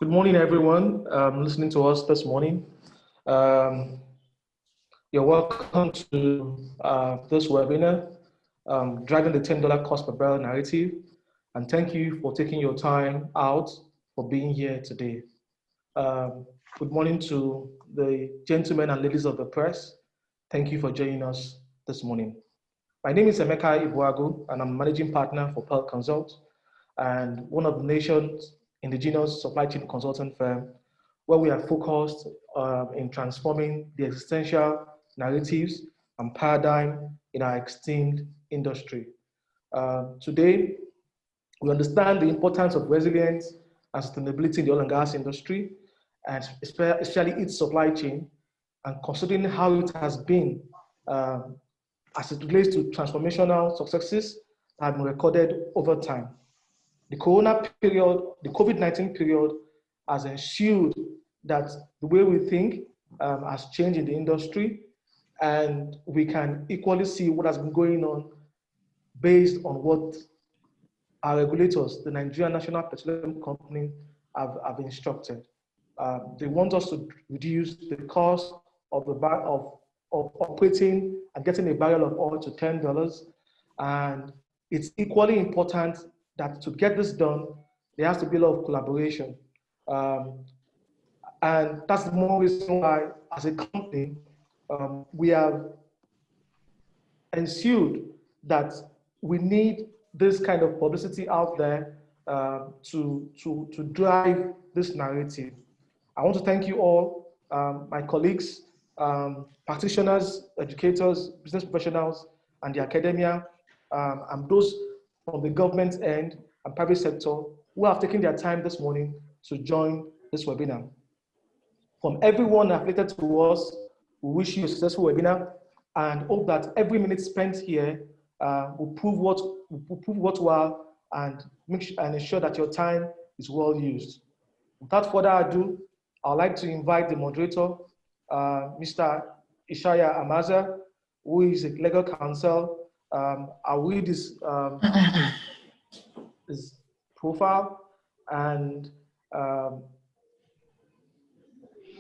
Good morning, everyone listening to us this morning. Um, you're welcome to this webinar, Driving the $10 Cost per Barrel Narrative. And thank you for taking your time out for being here today. Good morning to the gentlemen and ladies of the press. Thank you for joining us this morning. My name is Emeka Ibuagu, and I'm managing partner for PEL Consult, and one of the nation's indigenous supply chain consulting firm, where we are focused in transforming the existential narratives and paradigm in our extinct industry. Today, we understand the importance of resilience and sustainability in the oil and gas industry, and especially its supply chain, and considering how it has been as it relates to transformational successes that have been recorded over time. The Corona period, the COVID-19 period has ensured that the way we think has changed in the industry, and we can equally see what has been going on based on what our regulators, the Nigerian National Petroleum Company, have instructed. They want us to reduce the cost of operating and getting a barrel of oil to $10, and it's equally important that to get this done, there has to be a lot of collaboration. And that's the more reason why, as a company, we have ensured that we need this kind of publicity out there to drive this narrative. I want to thank you all, my colleagues, practitioners, educators, business professionals, and the academia, and those from the government end and private sector who have taken their time this morning to join this webinar. From everyone affiliated to us, we wish you a successful webinar and hope that every minute spent here will prove worthwhile and ensure that your time is well used. Without further ado, I'd like to invite the moderator, Mr. Ishaya Amaza, who is a legal counsel. I'll read his profile, and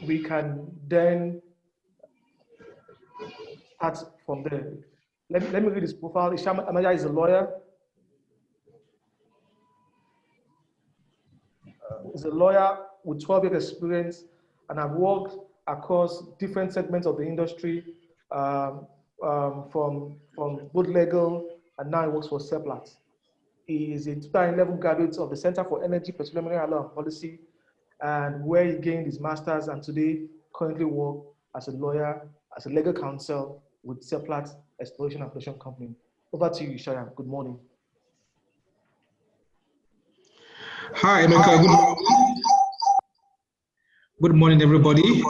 we can then start from there. Let me read his profile. Ishaya Amaza is a lawyer. He's a lawyer with 12 years experience, and I've worked across different segments of the industry, from both legal, and now he works for Seplat. He is a 2011 graduate of the Center for Energy, Petroleum Law and Policy, and where he gained his master's, and today currently works as a lawyer, as a legal counsel with Seplat Exploration and Production Company. Over to you, Ishaya. Good morning. Hi, Emeka. Good morning, everybody.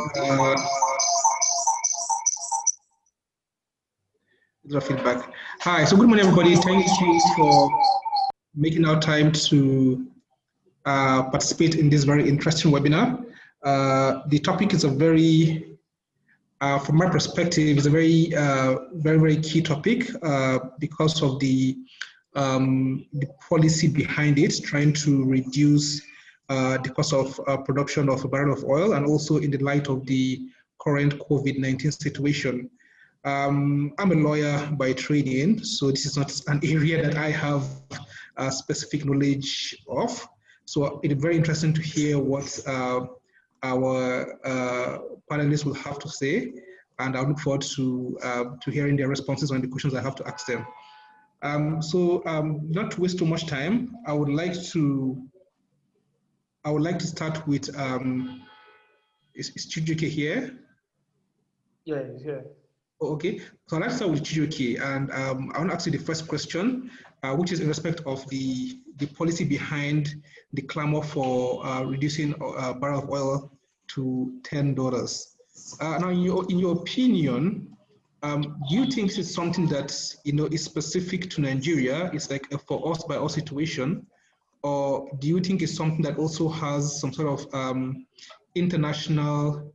Feedback. Hi, so good morning, everybody. Thank you for making our time to participate in this very interesting webinar. The topic is a very, from my perspective, is a very, very key topic because of the policy behind it, trying to reduce the cost of production of a barrel of oil, and also in the light of the current COVID-19 situation. I'm a lawyer by training, so this is not an area that I have specific knowledge of. So it's very interesting to hear what our panelists will have to say, and I look forward to hearing their responses on the questions I have to ask them. Not to waste too much time, I would like to start with is Chijuke here? Yeah, he's here. Oh, okay, so I'd like to start with Chijuke, and I want to ask you the first question, which is in respect of the policy behind the clamor for reducing a barrel of oil to $10. Now, in your opinion, do you think this is something that is specific to Nigeria? It's like a for us by us situation, or do you think it's something that also has some sort of international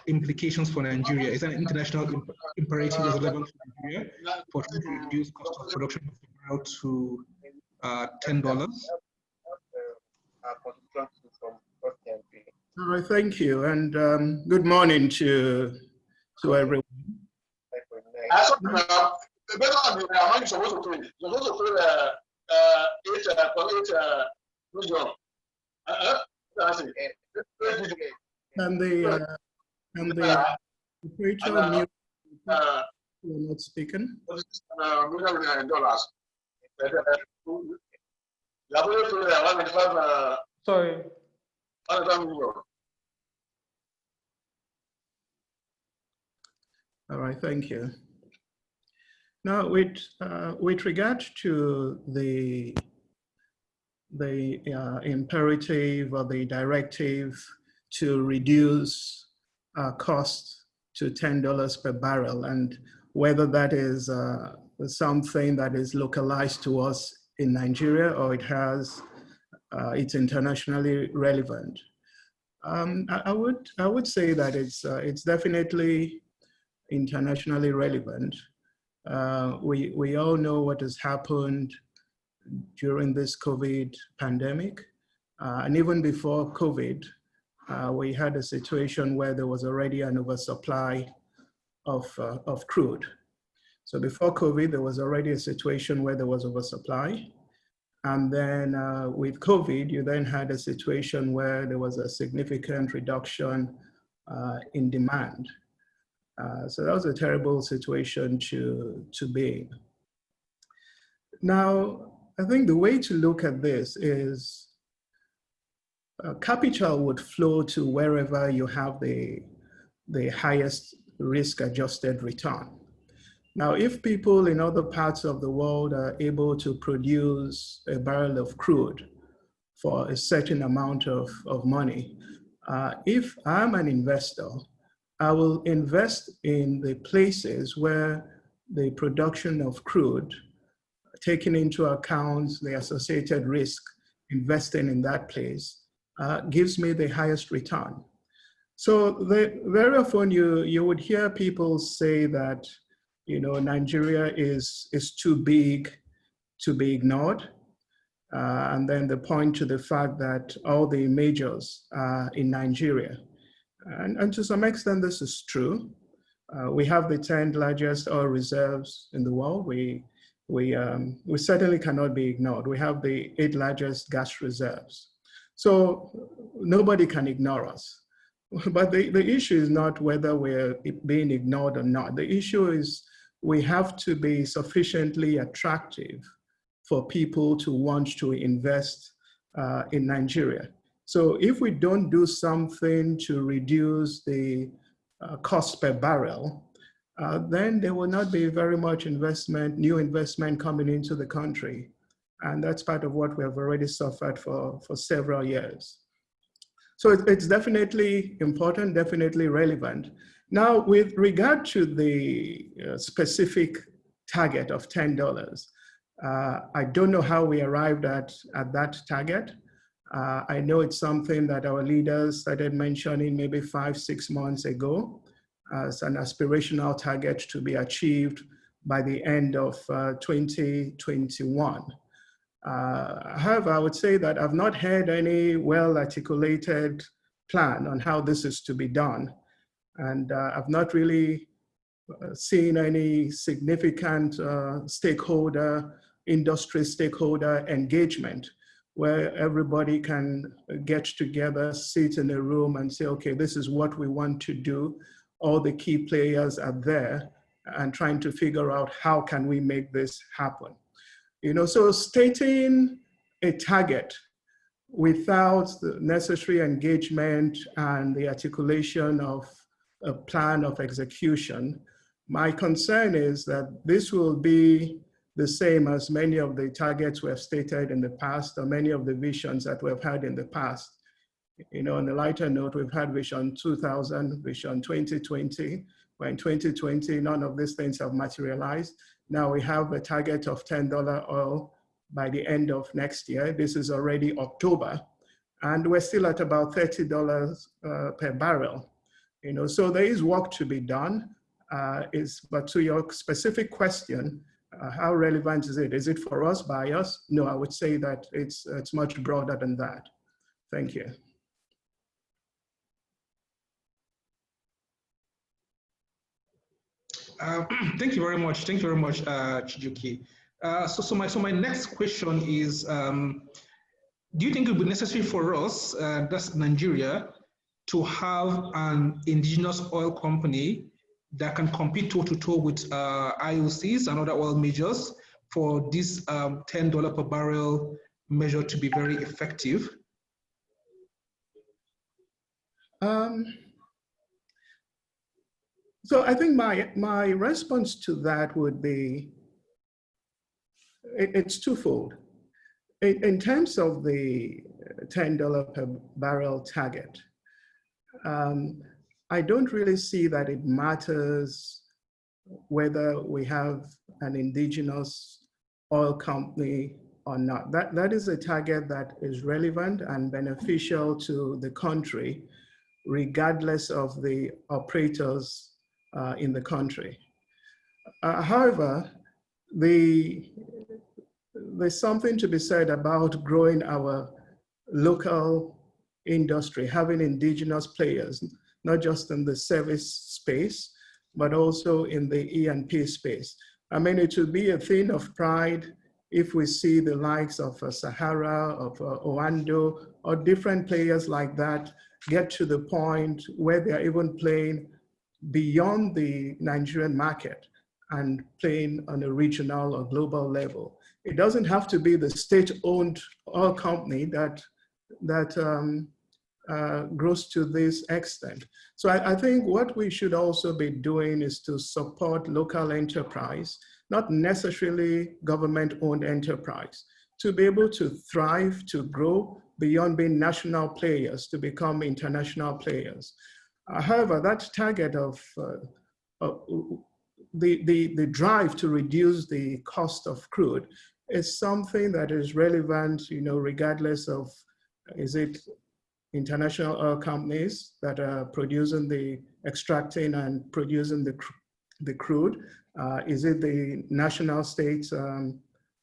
implications for Nigeria? Is that an international imperative that's relevant for Nigeria for trying to reduce cost of production of the barrel to $10? All right, thank you, and good morning to everyone. I saw the better one you are supposed to pay. You're supposed to pay 8 million. And the operator mute, you're not speaking. $1 Sorry. All right, thank you. Now, with regard to the imperative or the directive to reduce cost to $10 per barrel, and whether that is something that is localized to us in Nigeria or it's internationally relevant. I would say that it's definitely internationally relevant. We all know what has happened during this COVID pandemic. And even before COVID, we had a situation where there was already an oversupply of crude. So before COVID, there was already a situation where there was oversupply. And then with COVID, you then had a situation where there was a significant reduction in demand. So that was a terrible situation to be in. Now, I think the way to look at this is capital would flow to wherever you have the highest risk-adjusted return. Now, if people in other parts of the world are able to produce a barrel of crude for a certain amount of money, if I'm an investor, I will invest in the places where the production of crude, taking into account the associated risk, investing in that place, gives me the highest return. So very often you would hear people say that, Nigeria is too big to be ignored. And then they point to the fact that all the majors are in Nigeria. And to some extent, this is true. We have the 10 largest oil reserves in the world. We certainly cannot be ignored. We have the 8 largest gas reserves. So nobody can ignore us. But the issue is not whether we're being ignored or not. The issue is we have to be sufficiently attractive for people to want to invest in Nigeria. So if we don't do something to reduce the cost per barrel, then there will not be very much new investment coming into the country. And that's part of what we have already suffered for several years. So it's definitely important, definitely relevant. Now, with regard to the specific target of $10, I don't know how we arrived at that target. I know it's something that our leaders started mentioning maybe 5-6 months ago as an aspirational target to be achieved by the end of 2021. However, I would say that I've not heard any well-articulated plan on how this is to be done. And I've not really seen any significant industry stakeholder engagement where everybody can get together, sit in a room and say, okay, this is what we want to do. All the key players are there and trying to figure out how can we make this happen. So stating a target without the necessary engagement and the articulation of a plan of execution, my concern is that this will be the same as many of the targets we have stated in the past or many of the visions that we've had in the past. On a lighter note, we've had Vision 2000, Vision 2020, where in 2020, none of these things have materialized. Now we have a target of $10 oil by the end of next year. This is already October, and we're still at about $30 per barrel. So there is work to be done. But to your specific question, how relevant is it? Is it for us, by us? No, I would say that it's much broader than that. Thank you. Thank you very much. Thank you very much, Chijuki. So my next question is, do you think it would be necessary for us, that's Nigeria, to have an indigenous oil company that can compete toe-to-toe with IOCs and other oil majors for this $10 per barrel measure to be very effective? So I think my response to that would be, it's twofold. In terms of the $10 per barrel target, I don't really see that it matters whether we have an indigenous oil company or not. That is a target that is relevant and beneficial to the country, regardless of the operators in the country. However, there's something to be said about growing our local industry, having indigenous players, not just in the service space, but also in the E&P space. I mean, it would be a thing of pride if we see the likes of Sahara, of Oando, or different players like that get to the point where they're even playing beyond the Nigerian market and playing on a regional or global level. It doesn't have to be the state-owned oil company that grows to this extent. So I think what we should also be doing is to support local enterprise, not necessarily government-owned enterprise, to be able to thrive, to grow beyond being national players, to become international players. However, that target of the drive to reduce the cost of crude is something that is relevant, regardless of, is it international oil companies that are producing extracting and producing the crude? Is it the national state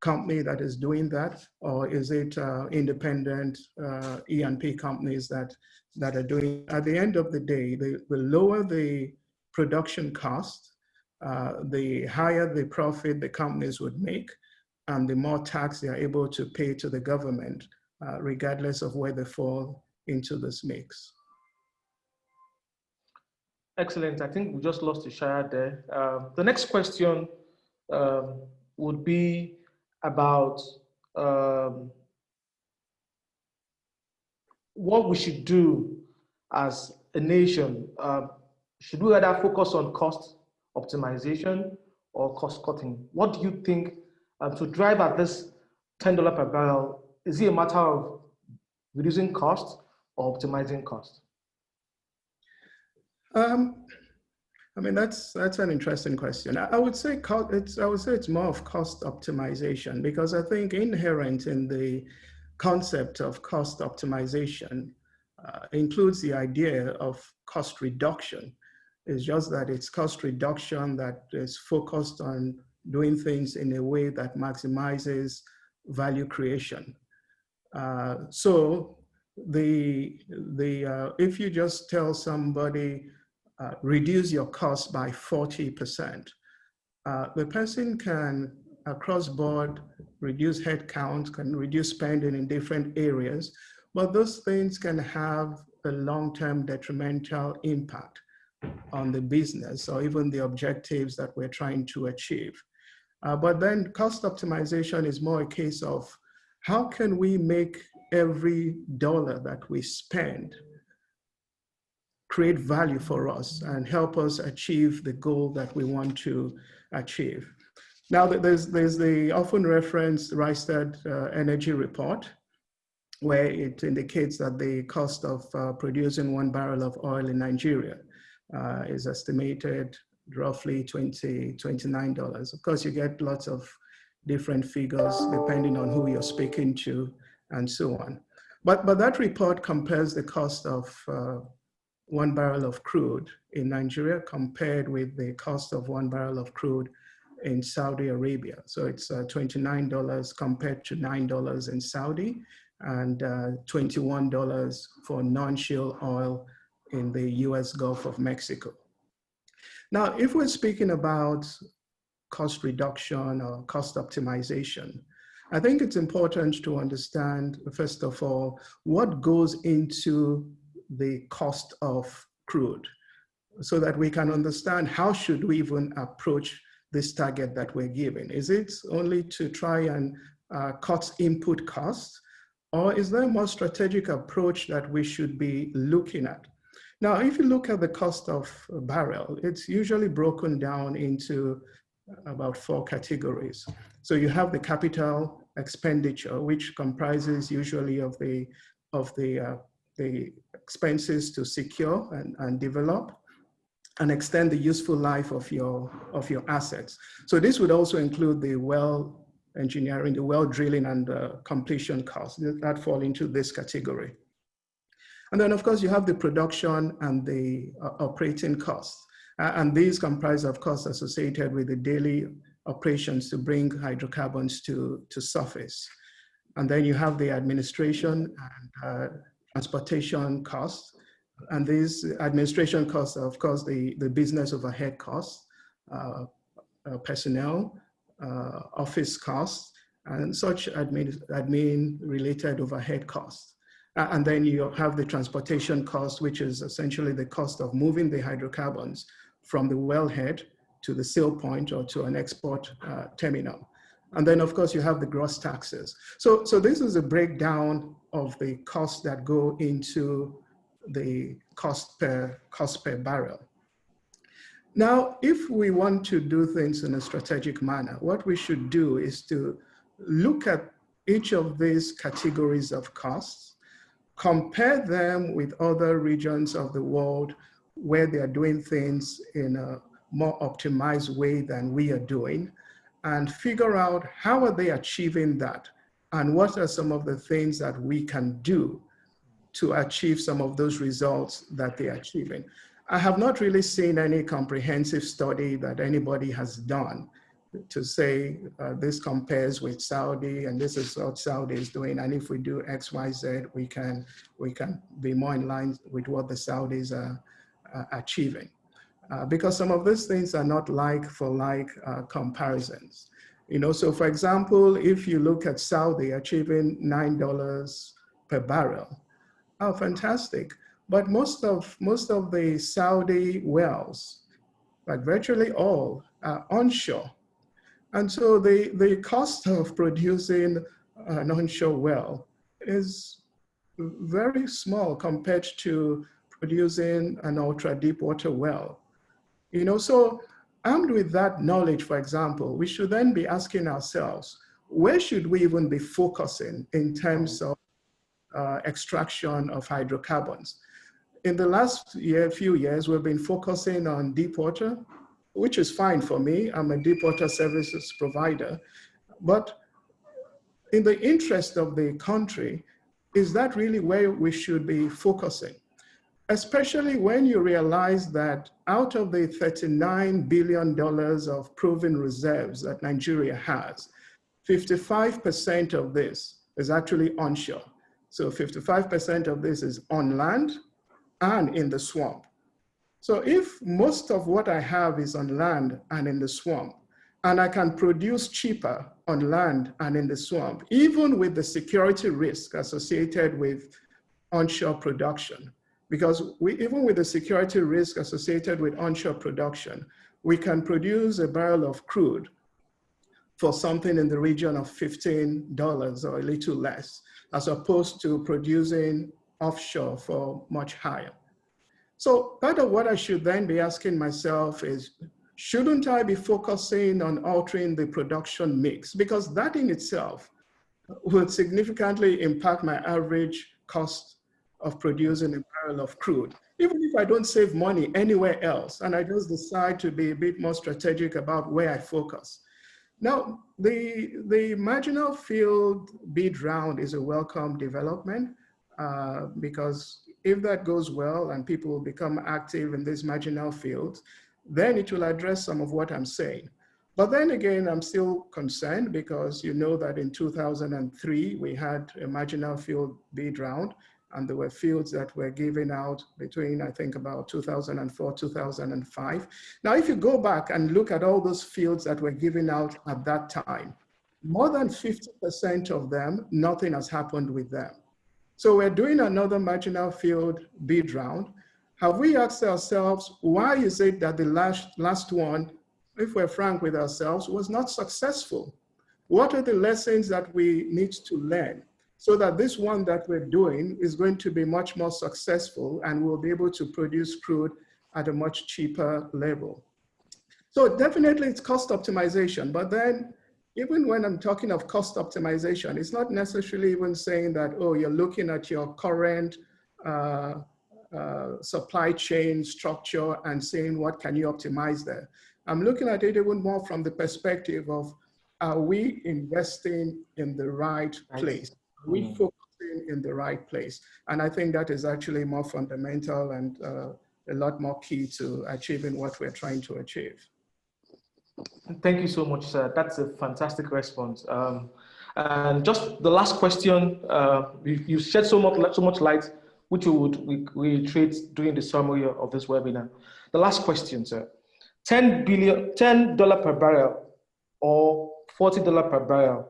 company that is doing that? Or is it independent E&P companies that are doing? At the end of the day, the lower the production cost, the higher the profit the companies would make, and the more tax they are able to pay to the government, regardless of where they fall into this mix. Excellent. I think we just lost Ishaya there. The next question would be about what we should do as a nation. Should we rather focus on cost optimization or cost cutting? What do you think to drive at this $10 per barrel? Is it a matter of reducing cost or optimizing cost? I mean, that's an interesting question. I would say it's more of cost optimization, because I think inherent in the concept of cost optimization includes the idea of cost reduction. It's just that it's cost reduction that is focused on doing things in a way that maximizes value creation. So if you just tell somebody, reduce your cost by 40%, the person can, across board, reduce headcount, can reduce spending in different areas, but those things can have a long-term detrimental impact on the business or even the objectives that we're trying to achieve. But then cost optimization is more a case of how can we make every dollar that we spend create value for us and help us achieve the goal that we want to achieve. Now, there's the often referenced Rystad energy report, where it indicates that the cost of producing 1 barrel of oil in Nigeria is estimated roughly $29. Of course, you get lots of different figures depending on who you're speaking to and so on. But that report compares the cost of 1 barrel of crude in Nigeria compared with the cost of 1 barrel of crude in Saudi Arabia. So it's $29 compared to $9 in Saudi, and $21 for non-shale oil in the US Gulf of Mexico. Now, if we're speaking about cost reduction or cost optimization, I think it's important to understand, first of all, what goes into the cost of crude, so that we can understand how should we even approach this target that we're given. Is it only to try and cut input costs, or is there a more strategic approach that we should be looking at? Now, if you look at the cost of a barrel, it's usually broken down into about 4 categories. So you have the capital expenditure, which comprises usually of the expenses to secure and develop and extend the useful life of your assets. So this would also include the well engineering, the well drilling and completion costs that fall into this category. And then of course you have the production and the operating costs. And these comprise of costs associated with the daily operations to bring hydrocarbons to surface. And then you have the administration and transportation costs. And these administration costs are, of course, the business overhead costs, personnel, office costs, and such admin-related overhead costs. And then you have the transportation cost, which is essentially the cost of moving the hydrocarbons from the wellhead to the sale point or to an export terminal. And then, of course, you have the gross taxes. So this is a breakdown of the costs that go into the cost per barrel. Now, if we want to do things in a strategic manner, what we should do is to look at each of these categories of costs, compare them with other regions of the world where they are doing things in a more optimized way than we are doing, and figure out how are they achieving that, and what are some of the things that we can do to achieve some of those results that they're achieving. I have not really seen any comprehensive study that anybody has done to say this compares with Saudi and this is what Saudi is doing, and if we do X, Y, Z, we can be more in line with what the Saudis are achieving. Because some of these things are not like for like comparisons. You know, so for example, if you look at Saudi achieving $9 per barrel, oh, fantastic. But most of the Saudi wells, like virtually all, are onshore. And so the cost of producing an onshore well is very small compared to producing an ultra deep water well. You know, so armed with that knowledge, for example, we should then be asking ourselves, where should we even be focusing in terms of extraction of hydrocarbons? In the last few years, we've been focusing on deep water, which is fine for me. I'm a deep water services provider. But in the interest of the country, is that really where we should be focusing? Especially when you realize that out of the $39 billion of proven reserves that Nigeria has, 55% of this is actually onshore. So 55% of this is on land and in the swamp. So if most of what I have is on land and in the swamp, and I can produce cheaper on land and in the swamp, even with the security risk associated with onshore production, because even with the security risk associated with onshore production, we can produce a barrel of crude for something in the region of $15 or a little less, as opposed to producing offshore for much higher. So part of what I should then be asking myself is, shouldn't I be focusing on altering the production mix? Because that in itself would significantly impact my average cost of producing a barrel of crude. Even if I don't save money anywhere else, and I just decide to be a bit more strategic about where I focus. Now, the marginal field bid round is a welcome development because if that goes well and people will become active in these marginal fields, then it will address some of what I'm saying. But then again, I'm still concerned because you know that in 2003, we had a marginal field bid round and there were fields that were given out between, I think, about 2004, 2005. Now, if you go back and look at all those fields that were given out at that time, more than 50% of them, nothing has happened with them. So we're doing another marginal field bid round. Have we asked ourselves, why is it that the last one, if we're frank with ourselves, was not successful? What are the lessons that we need to learn so that this one that we're doing is going to be much more successful and we'll be able to produce crude at a much cheaper level? So definitely it's cost optimization, but then even when I'm talking of cost optimization, it's not necessarily even saying that, oh, you're looking at your current supply chain structure and saying, what can you optimize there? I'm looking at it even more from the perspective of, are we investing in the right place? Are we focusing in the right place? And I think that is actually more fundamental and a lot more key to achieving what we're trying to achieve. Thank you so much, sir. That's a fantastic response. And just the last question, you shed so much light, which we would reiterate during the summary of this webinar. The last question, sir. $10 per barrel or $40 per barrel.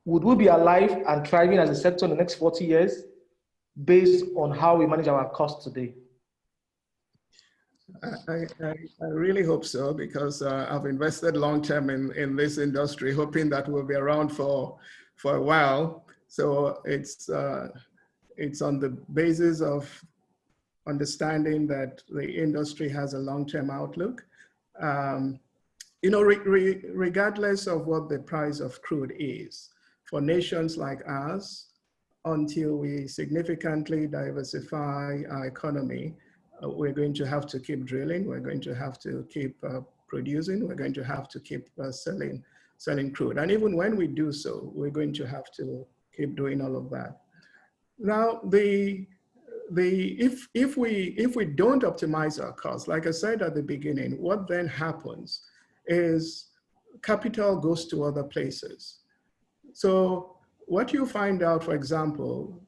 Would we be alive and thriving as a sector in the next 40 years based on how we manage our costs today? I really hope so, because I've invested long-term in this industry, hoping that we'll be around for a while. So it's on the basis of understanding that the industry has a long-term outlook. You know, regardless of what the price of crude is, for nations like ours, until we significantly diversify our economy, we're going to have to keep drilling, we're going to have to keep producing, we're going to have to keep selling crude. And even when we do so, we're going to have to keep doing all of that. Now, if we don't optimize our costs, like I said at the beginning, what then happens is capital goes to other places. So what you find out, for example,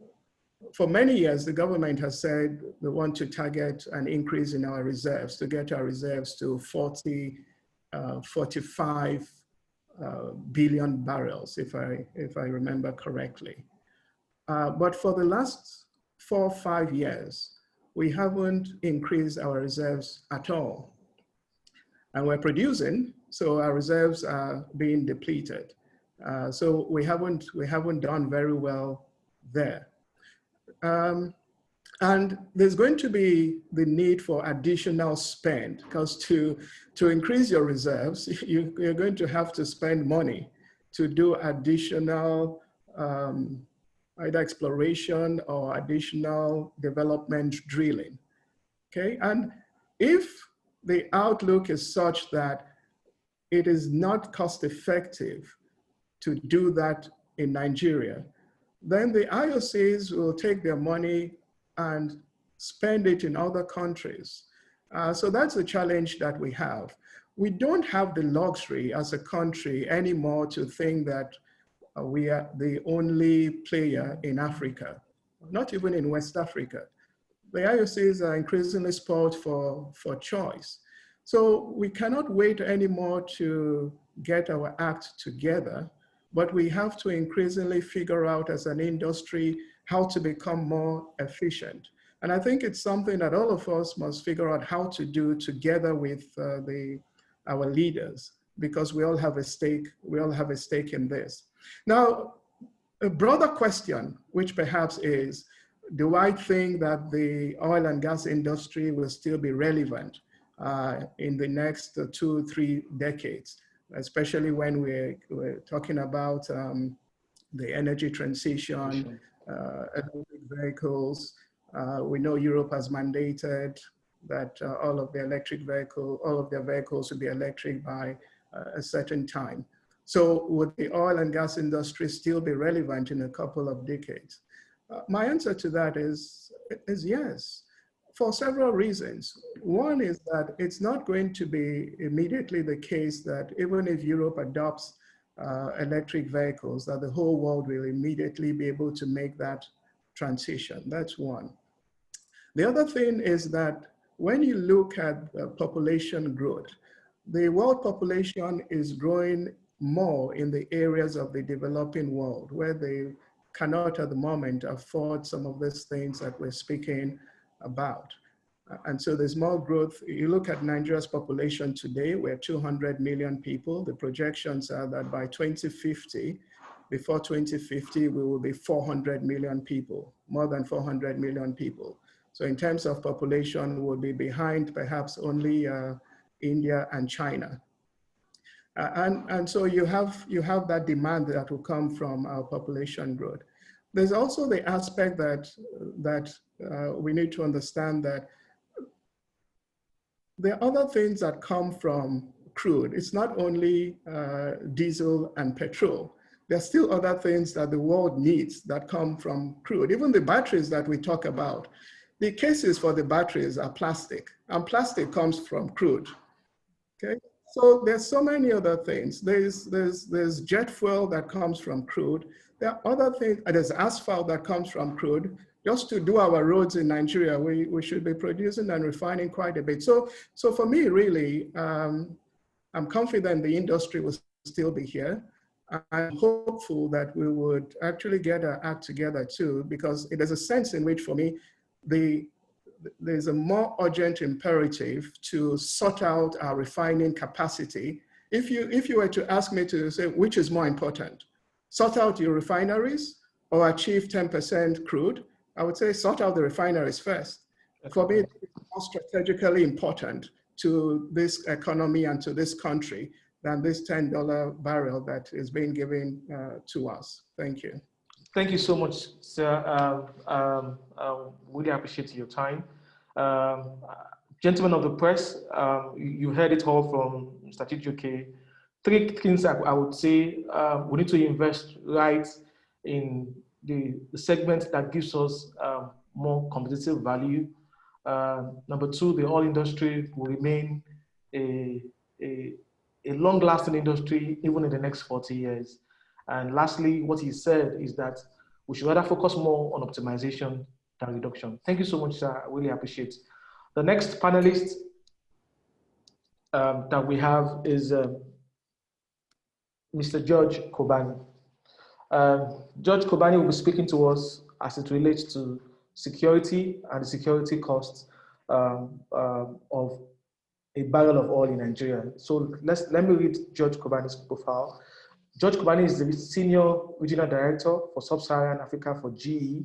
for many years, the government has said they want to target an increase in our reserves to get our reserves to 45 billion barrels, if I remember correctly. But for the last 4 or 5 years, we haven't increased our reserves at all. And we're producing, so our reserves are being depleted. So we haven't done very well there. And there's going to be the need for additional spend, because to increase your reserves, you're going to have to spend money to do additional either exploration or additional development drilling, okay? And if the outlook is such that it is not cost effective to do that in Nigeria, then the IOCs will take their money and spend it in other countries. So that's the challenge that we have. We don't have the luxury as a country anymore to think that we are the only player in Africa, not even in West Africa. The IOCs are increasingly spoiled for choice. So we cannot wait anymore to get our act together, but we have to increasingly figure out as an industry how to become more efficient. And I think it's something that all of us must figure out how to do together with our leaders, because we all have a stake in this. Now, a broader question, which perhaps is, do I think that the oil and gas industry will still be relevant in the next 2-3 decades, especially when we're talking about the energy transition, electric vehicles. We know Europe has mandated that all of their vehicles will be electric by a certain time. So would the oil and gas industry still be relevant in a couple of decades? My answer to that is yes, for several reasons. One is that it's not going to be immediately the case that even if Europe adopts electric vehicles, that the whole world will immediately be able to make that transition. That's one. The other thing is that when you look at population growth, the world population is growing more in the areas of the developing world where they cannot at the moment afford some of these things that we're speaking about. And so there's more growth. You look at Nigeria's population today, we're 200 million people. The projections are that by 2050, before 2050, we will be 400 million people, more than 400 million people. So in terms of population, we'll be behind perhaps only India and China. And so you have that demand that will come from our population growth. There's also the aspect that we need to understand that there are other things that come from crude. It's not only diesel and petrol. There are still other things that the world needs that come from crude. Even the batteries that we talk about, the cases for the batteries are plastic, and plastic comes from crude, okay? So there's so many other things. There's jet fuel that comes from crude. There are other things, there's asphalt that comes from crude. Just to do our roads in Nigeria, we should be producing and refining quite a bit. So for me, really, I'm confident the industry will still be here. I'm hopeful that we would actually get our act together too, because there's a sense in which, for me, there's a more urgent imperative to sort out our refining capacity. If you were to ask me to say which is more important, sort out your refineries or achieve 10% crude, I would say sort out the refineries first. For me, it's more strategically important to this economy and to this country than this $10 barrel that is being given to us. Thank you. Thank you so much, sir. Really appreciate your time. Gentlemen of the press, you heard it all from Mr. Chijioke. Three things I would say: we need to invest right in the segment that gives us more competitive value. Number two, the oil industry will remain a long-lasting industry even in the next 40 years. And lastly, what he said is that we should rather focus more on optimization than reduction. Thank you so much, sir. I really appreciate it. The next panelist that we have is Mr. George Kobani. George Kobani will be speaking to us as it relates to security and the security costs of a barrel of oil in Nigeria. So let me read George Kobani's profile. George Kobani is the Senior Regional Director for Sub-Saharan Africa for GE.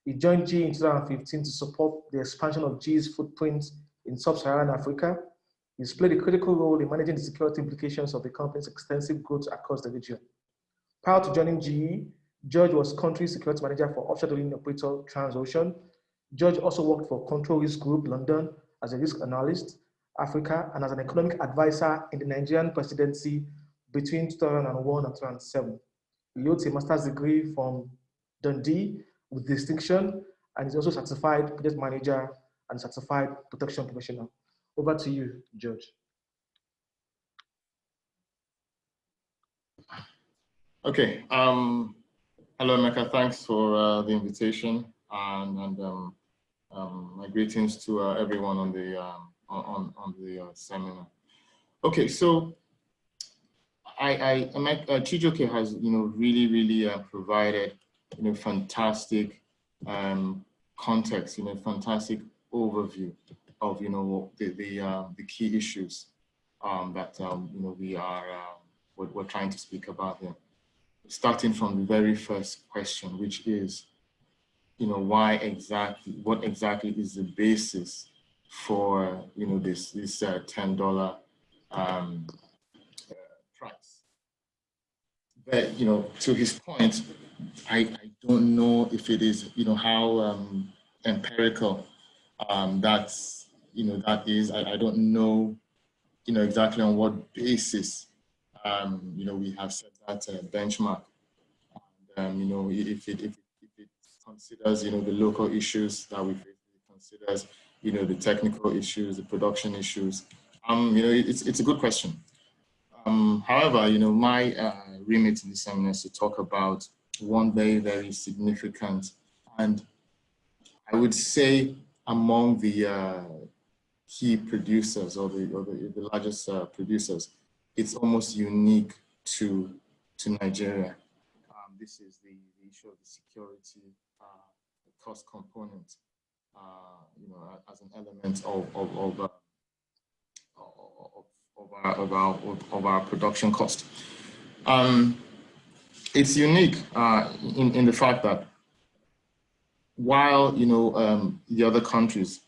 He joined GE in 2015 to support the expansion of GE's footprint in Sub-Saharan Africa. He's played a critical role in managing the security implications of the company's extensive growth across the region. Prior to joining GE, George was Country Security Manager for offshore drilling operator Transocean. George also worked for Control Risk Group London as a risk analyst, Africa, and as an economic advisor in the Nigerian presidency between 2001 and 2007. He holds a master's degree from Dundee with distinction, and is also certified project manager and certified protection professional. Over to you, George. Okay. Hello, Emeka. Thanks for the invitation, and my greetings to everyone on the seminar. Okay, so Chijioke has really provided fantastic context, fantastic overview of the key issues that we're trying to speak about here. Starting from the very first question, which is, what exactly is the basis for this $10 price? But to his point, I don't know if it is how empirical that is. I don't know exactly on what basis we have set that benchmark. And, if it considers the local issues that we face, it considers the technical issues, the production issues. It's a good question. However, my remit in this seminar is to talk about one very, very significant And I would say among the key producers or the largest producers, it's almost unique to Nigeria. This is the issue of the security cost component, as an element of our production cost. It's unique in the fact that while the other countries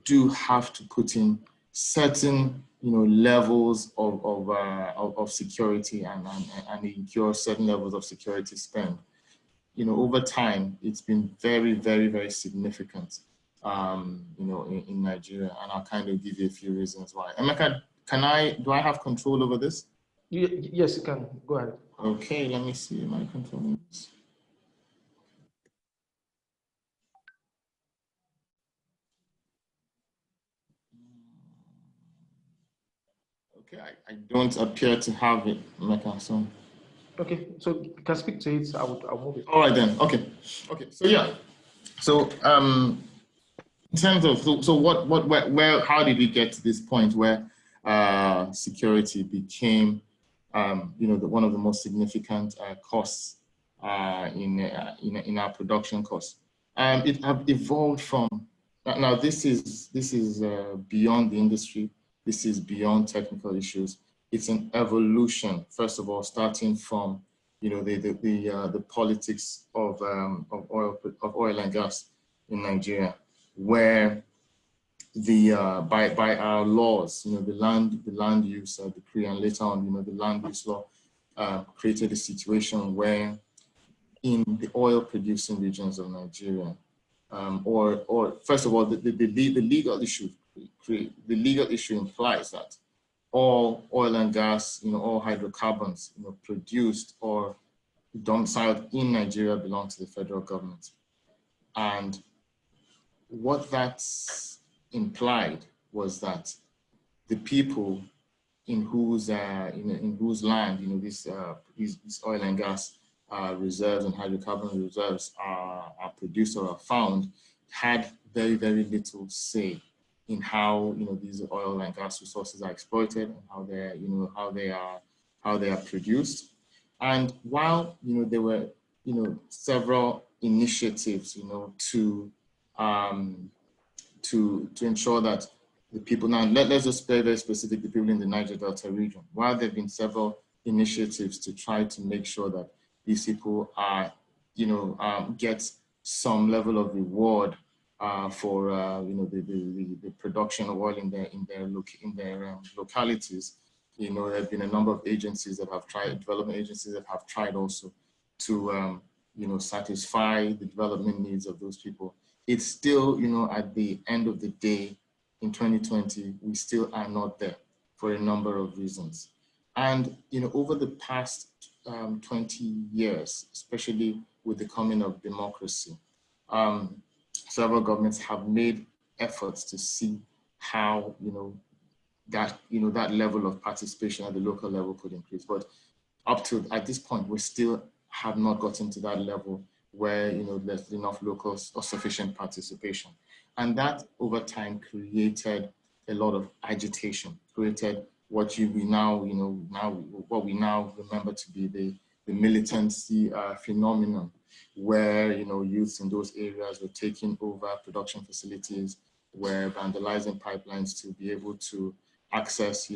do have to put in certain levels of security and incur certain levels of security spend, over time it's been very, very, very significant in Nigeria, and I'll kind of give you a few reasons why. Emeka, do I have control over this? Yes, you can. Go ahead. Okay, let me see. Am I controlling this? Okay, I don't appear to have it, Emeka, so. Okay, so you can speak to it. I'll move it. All right then. Okay. So yeah. So in terms of how did we get to this point where security became one of the most significant costs in our production costs? It have evolved from now. This is beyond the industry. This is beyond technical issues. It's an evolution. First of all, starting from the politics of oil and gas in Nigeria, where by our laws, the land use decree, and later on, the land use law created a situation where in the oil producing regions of Nigeria, or first of all, the legal issue implies that all oil and gas, all hydrocarbons, produced or domiciled in Nigeria belong to the federal government. And what that implied was that the people in whose land, these oil and gas reserves and hydrocarbon reserves are produced or are found, had very, very little say in how these oil and gas resources are exploited and how they are produced. And while there were several initiatives to ensure that the people, now let's just be very specific, the people in the Niger Delta region, while there have been several initiatives to try to make sure that these people are get some level of reward for the production of oil in their localities. There have been a number of agencies that have tried, development agencies that have tried also to satisfy the development needs of those people. It's still, at the end of the day, in 2020, we still are not there for a number of reasons. And over the past 20 years, especially with the coming of democracy, several governments have made efforts to see how that level of participation at the local level could increase. But at this point, we still have not gotten to that level where there's enough local or sufficient participation. And that over time created a lot of agitation, created what we now remember to be the militancy phenomenon, where youths in those areas were taking over production facilities, were vandalizing pipelines to be able to access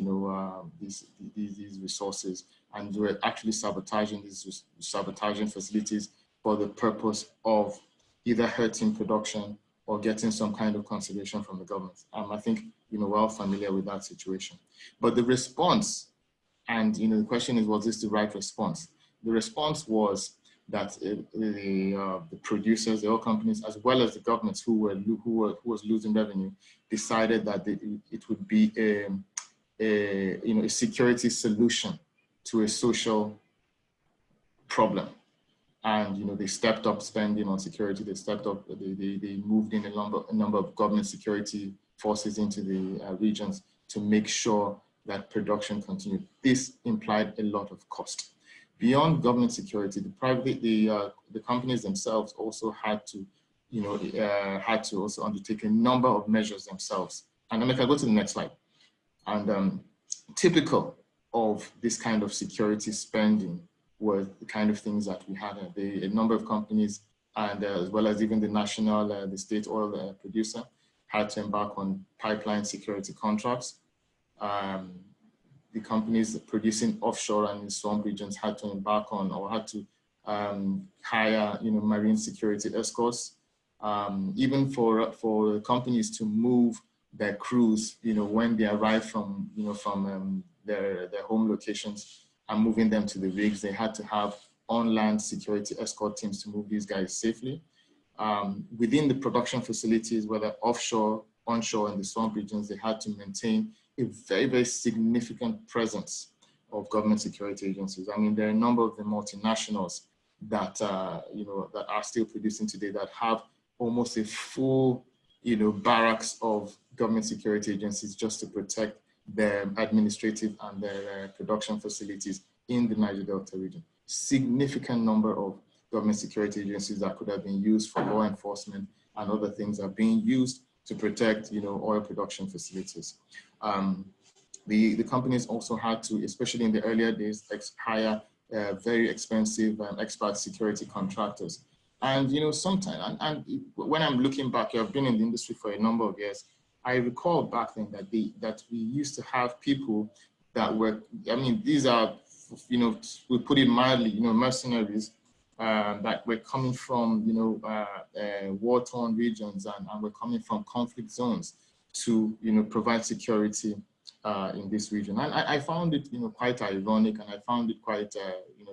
these resources, and were actually sabotaging facilities for the purpose of either hurting production or getting some kind of consideration from the government. I think we're all familiar with that situation. But the response, and the question is, was this the right response? The response was that the producers, the oil companies, as well as the governments who was losing revenue, decided that it would be a security solution to a social problem. And they stepped up spending on security. They stepped up. They moved in a number of government security forces into the regions to make sure that production continued. This implied a lot of cost. Beyond government security, the companies themselves also had to had to also undertake a number of measures themselves. And then if I go to the next slide, and typical of this kind of security spending were the kind of things that we had. A number of companies, and as well as even the national, the state oil producer, had to embark on pipeline security contracts. The companies producing offshore and in swamp regions had to embark on, or had to hire, marine security escorts. Even for companies to move their crews, when they arrive from, from their home locations and moving them to the rigs, they had to have on-land security escort teams to move these guys safely. Within the production facilities, whether offshore, onshore, in the swamp regions, they had to maintain a very, very significant presence of government security agencies. I mean, there are a number of the multinationals that, that are still producing today that have almost a full, barracks of government security agencies just to protect their administrative and their production facilities in the Niger Delta region. Significant number of government security agencies that could have been used for law enforcement and other things are being used to protect, oil production facilities. The companies also had to, especially in the earlier days, hire very expensive expert security contractors. And sometimes, and when I'm looking back, I've been in the industry for a number of years. I recall back then that we used to have people that were, I mean, these are, we put it mildly, mercenaries that were coming from, war-torn regions and were coming from conflict zones to, provide security in this region. And I found it, quite ironic, and I found it quite,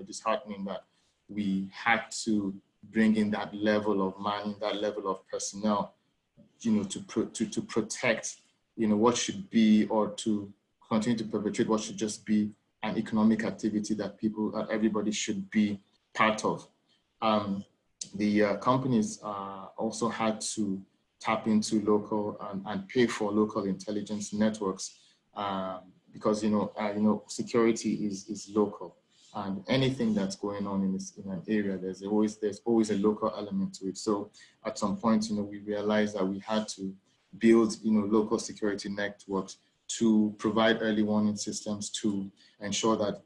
disheartening that we had to bring in that level of manning, that level of personnel, to protect, what should be, or to continue to perpetuate what should just be an economic activity that everybody should be part of. The companies also had to tap into local and pay for local intelligence networks because security is local, and anything that's going on in an area, there's always a local element to it. So at some point, we realized that we had to build local security networks to provide early warning systems to ensure that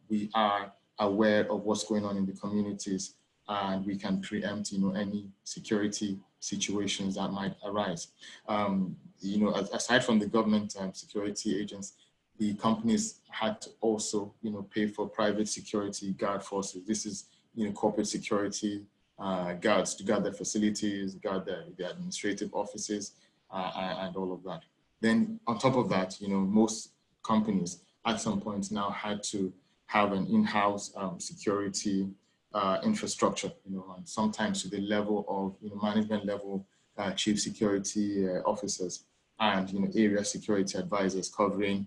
we are aware of what's going on in the communities, and we can preempt any security situations that might arise. Aside from the government security agents, the companies had to also pay for private security guard forces. This is corporate security guards to guard their facilities, guard the administrative offices, and all of that. Then on top of that, most companies at some point now had to have an in-house security infrastructure, and sometimes to the level of management level chief security officers and area security advisors covering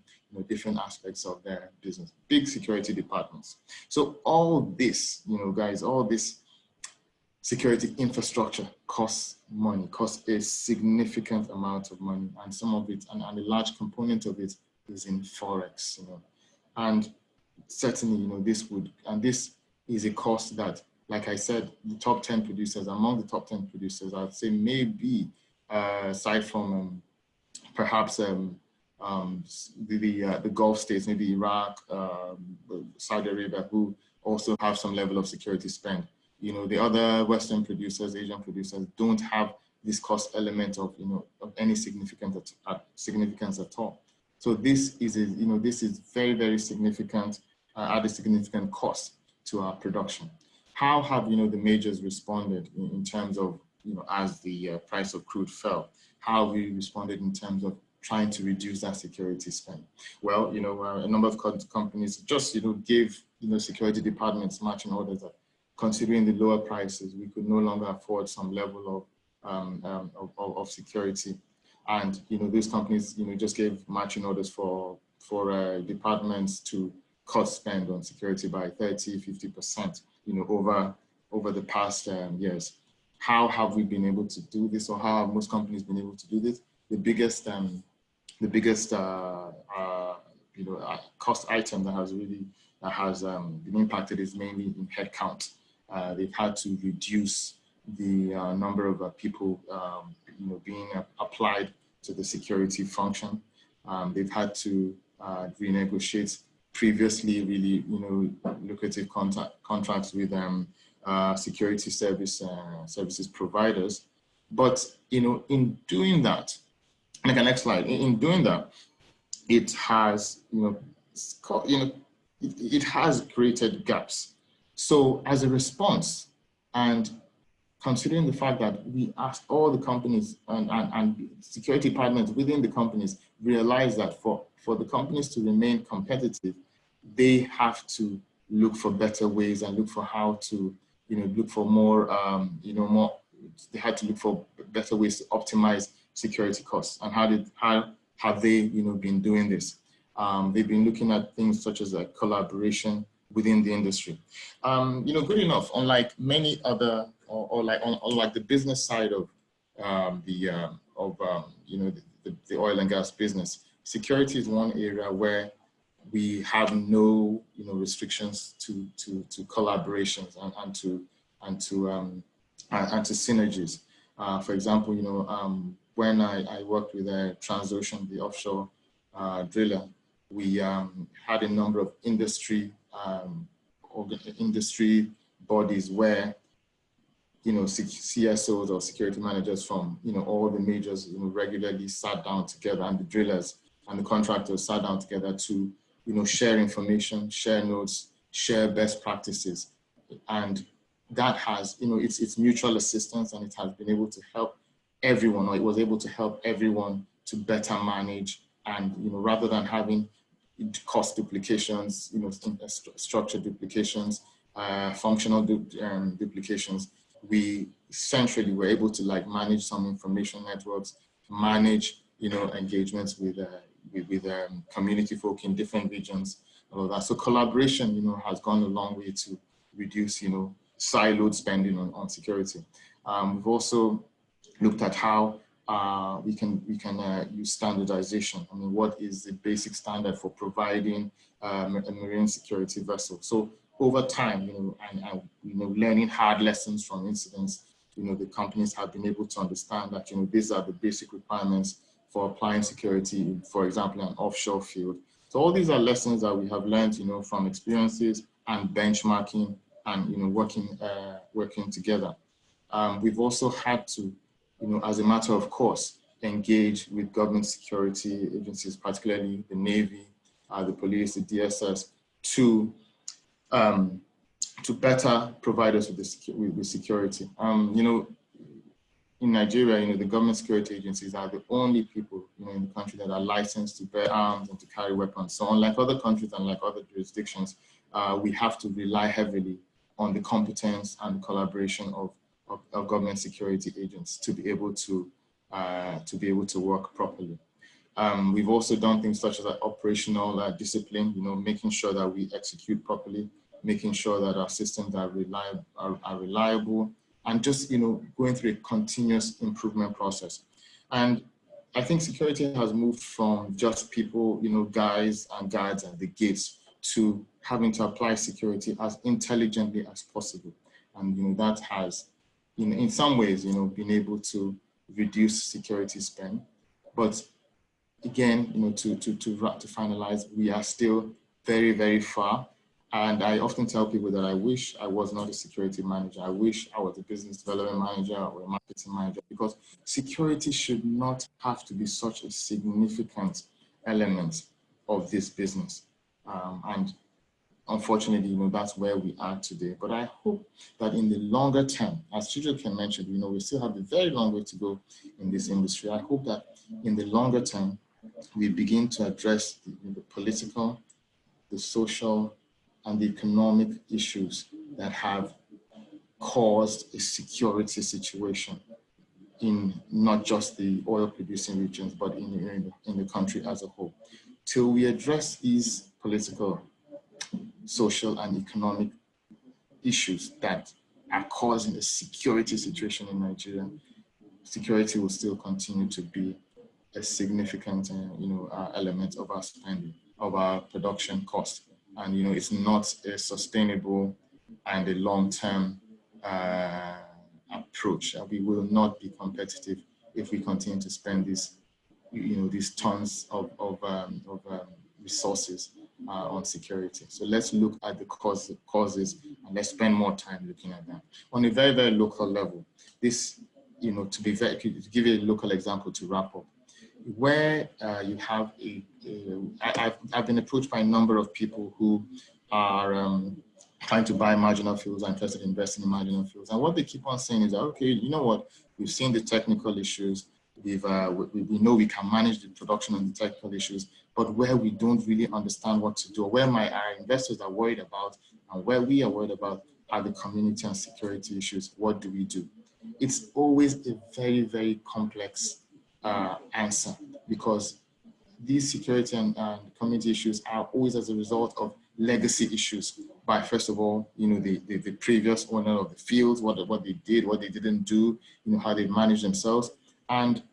different aspects of their business, big security departments. So all this, guys, all this security infrastructure costs money, costs a significant amount of money, and some of it, and a large component of it is in Forex, and certainly, this is a cost that, like I said, the top 10 producers, among the top 10 producers, I'd say maybe, aside from perhaps the Gulf states, maybe Iraq, Saudi Arabia, who also have some level of security spend. The other Western producers, Asian producers, don't have this cost element of of any significance at all. So this is this is very, very significant, at a significant cost to our production. How have the majors responded in terms of as the price of crude fell? How have we responded in terms of trying to reduce that security spend? Well, a number of companies just gave security departments marching orders that, considering the lower prices, we could no longer afford some level of security, and these companies just gave marching orders for departments to cut spend on security by 30–50%, over the past years. How have we been able to do this, or how have most companies been able to do this? The biggest cost item that has been impacted is mainly in headcount. They've had to reduce the number of people being applied to the security function. They've had to renegotiate previously really lucrative contracts with security services providers. But in doing that, like next slide, in doing that, it has it has created gaps. So as a response, and considering the fact that we asked all the companies and security partners within the companies realize that for the companies to remain competitive, they have to look for better ways and look for how to, look for more, they had to look for better ways to optimize security costs. And how have they, been doing this? They've been looking at things such as collaboration within the industry. Good enough, unlike many other, or like the business side of the oil and gas business, security is one area where we have no restrictions to collaborations and to synergies. For example, when I worked with Transocean, the offshore driller, we had a number of industry bodies where CSOs or security managers from all the majors regularly sat down together, and the drillers and the contractors sat down together to share information, share notes, share best practices. And that has, it's mutual assistance, and it has been able to help everyone, or it was able to help everyone to better manage. And, rather than having cost duplications, structure duplications, functional duplications, we essentially were able to manage some information networks, manage, engagements with community folk in different regions, all of that. So collaboration, has gone a long way to reduce, siloed spending on security. We've also looked at how we can use standardization. I mean, what is the basic standard for providing a marine security vessel? So over time, learning hard lessons from incidents, the companies have been able to understand that, these are the basic requirements for applying security, for example, in an offshore field. So all these are lessons that we have learned, from experiences and benchmarking and, working together. We've also had to, as a matter of course, engage with government security agencies, particularly the Navy, the police, the DSS, to better provide us with security. In Nigeria, the government security agencies are the only people, in the country that are licensed to bear arms and to carry weapons. So unlike other countries and like other jurisdictions, we have to rely heavily on the competence and collaboration of government security agents to be able to work properly. We've also done things such as operational discipline, making sure that we execute properly, making sure that our systems are reliable, and just going through a continuous improvement process. And I think security has moved from just people, guys and guards at the gates, to having to apply security as intelligently as possible. And that has, in some ways, been able to reduce security spend. But again, to finalize, we are still very, very far. And I often tell people that I wish I was not a security manager. I wish I was a business development manager or a marketing manager, because security should not have to be such a significant element of this business. And unfortunately, that's where we are today. But I hope that in the longer term, as Chijioke mentioned, we still have a very long way to go in this industry. I hope that in the longer term, we begin to address the political, the social, and the economic issues that have caused a security situation in not just the oil producing regions, but in the country as a whole. Till we address these political, social, and economic issues that are causing a security situation in Nigeria, security will still continue to be a significant element of our spending, of our production cost. And it's not a sustainable and a long-term approach. We will not be competitive if we continue to spend these tons of resources on security. So let's look at the causes, and let's spend more time looking at that. On a very, very local level, this, to give you a local example to wrap up, where you have I've been approached by a number of people who are trying to buy marginal fuels and interested in investing in marginal fuels. And what they keep on saying is that, okay, you know what, we've seen the technical issues, we know we can manage the production and the technical issues, but where we don't really understand what to do, where our investors are worried about, and where we are worried about are the community and security issues. What do we do? It's always a very, very complex answer, because these security and community issues are always as a result of legacy issues by, first of all, the previous owner of the fields, what they did, what they didn't do, how they managed themselves, and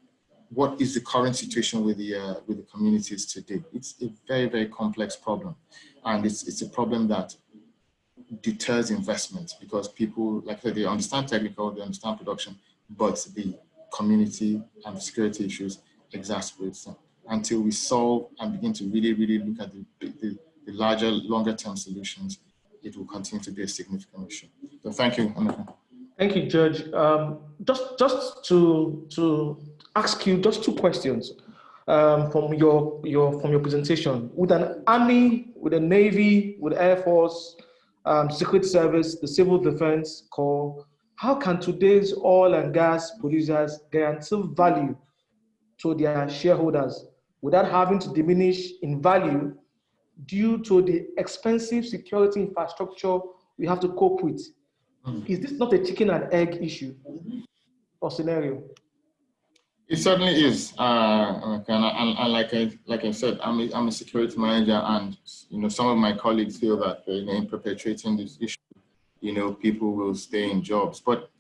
what is the current situation with the communities today. It's a very, very complex problem, and it's a problem that deters investment, because people, like they understand technical, they understand production, but the community and the security issues exacerbates them. Until we solve and begin to really, really look at the larger, longer-term solutions, it will continue to be a significant issue. So thank you, Anaka. Thank you, Judge. Just to ask you just two questions from your presentation. With an Army, with a Navy, with Air Force, Secret Service, the Civil Defense Corps, how can today's oil and gas producers guarantee value to their shareholders without having to diminish in value due to the expensive security infrastructure we have to cope with? Is this not a chicken and egg issue or scenario? It certainly is, and like I said, I'm a security manager, and some of my colleagues feel that in perpetuating this issue, people will stay in jobs, but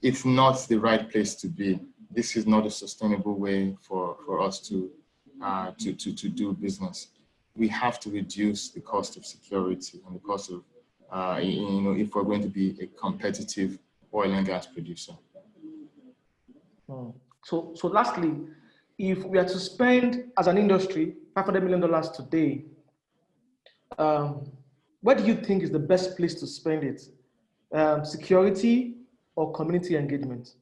it's not the right place to be. This is not a sustainable way for us to do business. We have to reduce the cost of security and the cost of if we're going to be a competitive oil and gas producer. So lastly, if we are to spend as an industry $500 million today, where do you think is the best place to spend it? Security or community engagement?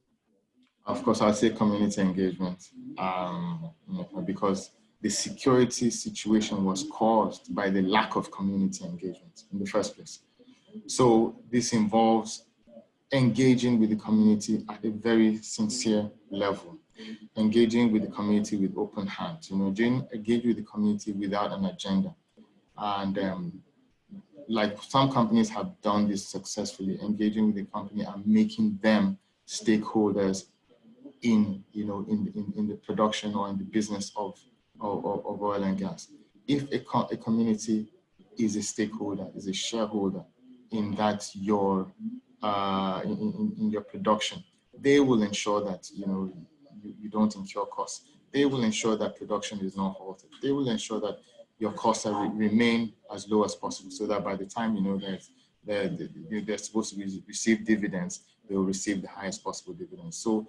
Of course, I'd say community engagement, because the security situation was caused by the lack of community engagement in the first place. So this involves engaging with the community at a very sincere level, engaging with the community with open hands, engage with the community without an agenda. And like some companies have done this successfully, engaging with the company and making them stakeholders in the production or in the business of oil and gas. If a community is a stakeholder, is a shareholder in that in your production, they will ensure that you don't incur costs. They will ensure that production is not halted. They will ensure that your costs remain as low as possible, so that by the time they're supposed to receive dividends, they will receive the highest possible dividends. So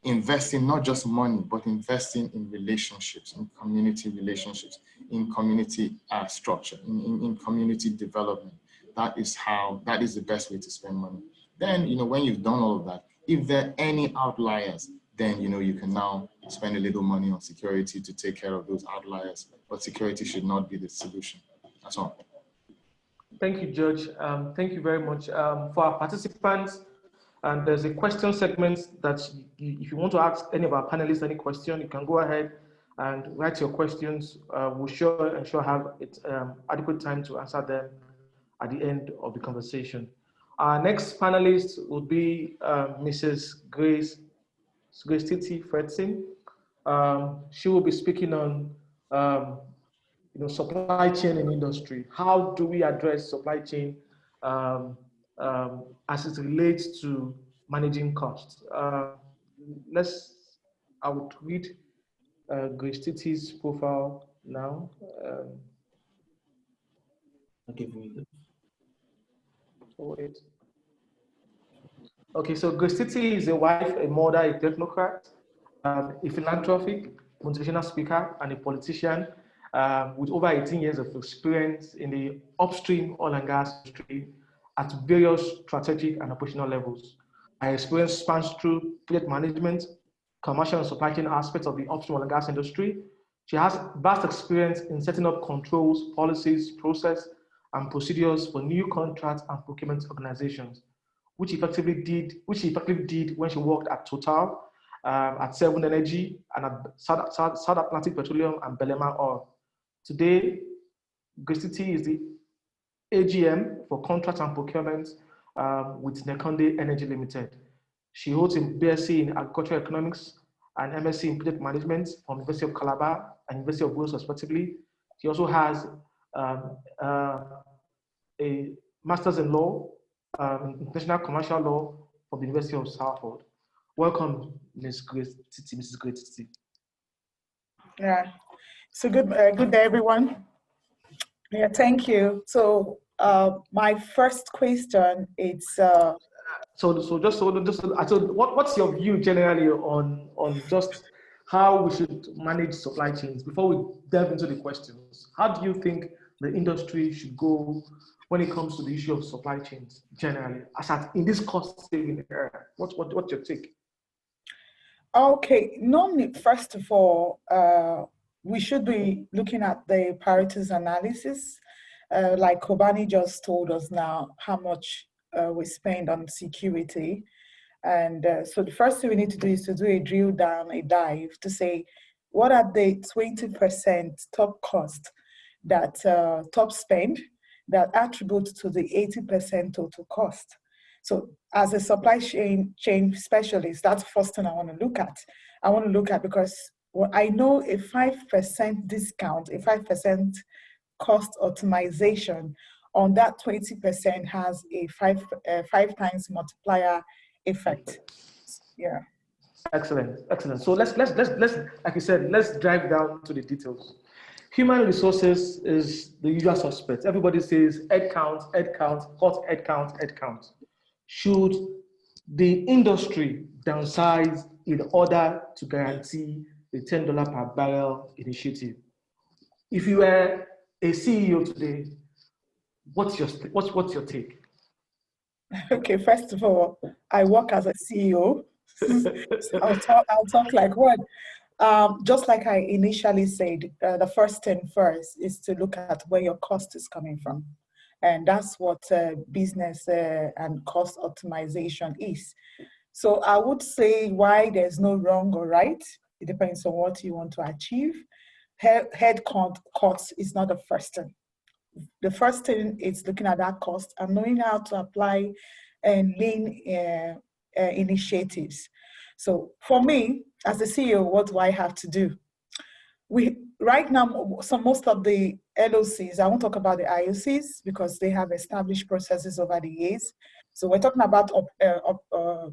investing not just money, but investing in relationships, in community relationships, in community structure, in community development. That is the best way to spend money. Then, when you've done all of that, if there are any outliers, then, you can now spend a little money on security to take care of those outliers. But security should not be the solution. That's all. Thank you, Judge. Thank you very much. For our participants, and there's a question segment that if you want to ask any of our panelists any question, you can go ahead and write your questions. We'll ensure have adequate time to answer them at the end of the conversation. Our next panelist will be Mrs. Grace Titi Fredson. She will be speaking on supply chain in industry. How do we address supply chain as it relates to managing costs? I would read Grace Titi's profile now. Okay, wait. Okay, so Gostiti is a wife, a mother, a technocrat, a philanthropic, motivational speaker, and a politician with over 18 years of experience in the upstream oil and gas industry at various strategic and operational levels. Her experience spans through project management, commercial and supply chain aspects of the upstream oil and gas industry. She has vast experience in setting up controls, policies, process, and procedures for new contracts and procurement organizations, which she effectively did when she worked at Total, at Seven Energy, and at South Atlantic Petroleum and Belema Oil. Today, Gostiti is the AGM for contracts and procurement with Nekonde Energy Limited. She holds a BSc in agricultural economics and MSc in project management from University of Calabar and University of Wales, respectively. She also has a master's in law, international commercial law from the University of Salford. Welcome, Mrs. Great Titi. Yeah. So good day, everyone. Yeah, thank you. So my first question is. What's your view generally on just how we should manage supply chains? Before we delve into the questions, how do you think the industry should go when it comes to the issue of supply chains generally, in this cost-saving era? What's your take? Okay, normally, first of all, we should be looking at the priorities analysis. Like Kobani just told us now how much we spend on security. And so the first thing we need to do is to do a drill down, a dive to say, what are the 20% top cost that top spend that attribute to the 80% total cost? So as a supply chain specialist, that's the first thing I want to look at. Because I know a 5% discount, a 5% cost optimization on that 20% has a five times multiplier effect. Yeah. Excellent. So let's like you said, let's drive down to the details. Human resources is the usual suspect. Everybody says head count, hot head count. Should the industry downsize in order to guarantee the $10 per barrel initiative? If you were a CEO today, what's your take? Okay, first of all, I work as a CEO. So I'll talk like what? Just like I initially said, the first thing first is to look at where your cost is coming from. And that's what business and cost optimization is. So I would say why there's no wrong or right. It depends on what you want to achieve. Head count cost is not the first thing. The first thing is looking at that cost and knowing how to apply lean initiatives. So for me, as a CEO, what do I have to do? Right now, most of the LOCs, I won't talk about the IOCs because they have established processes over the years. So we're talking about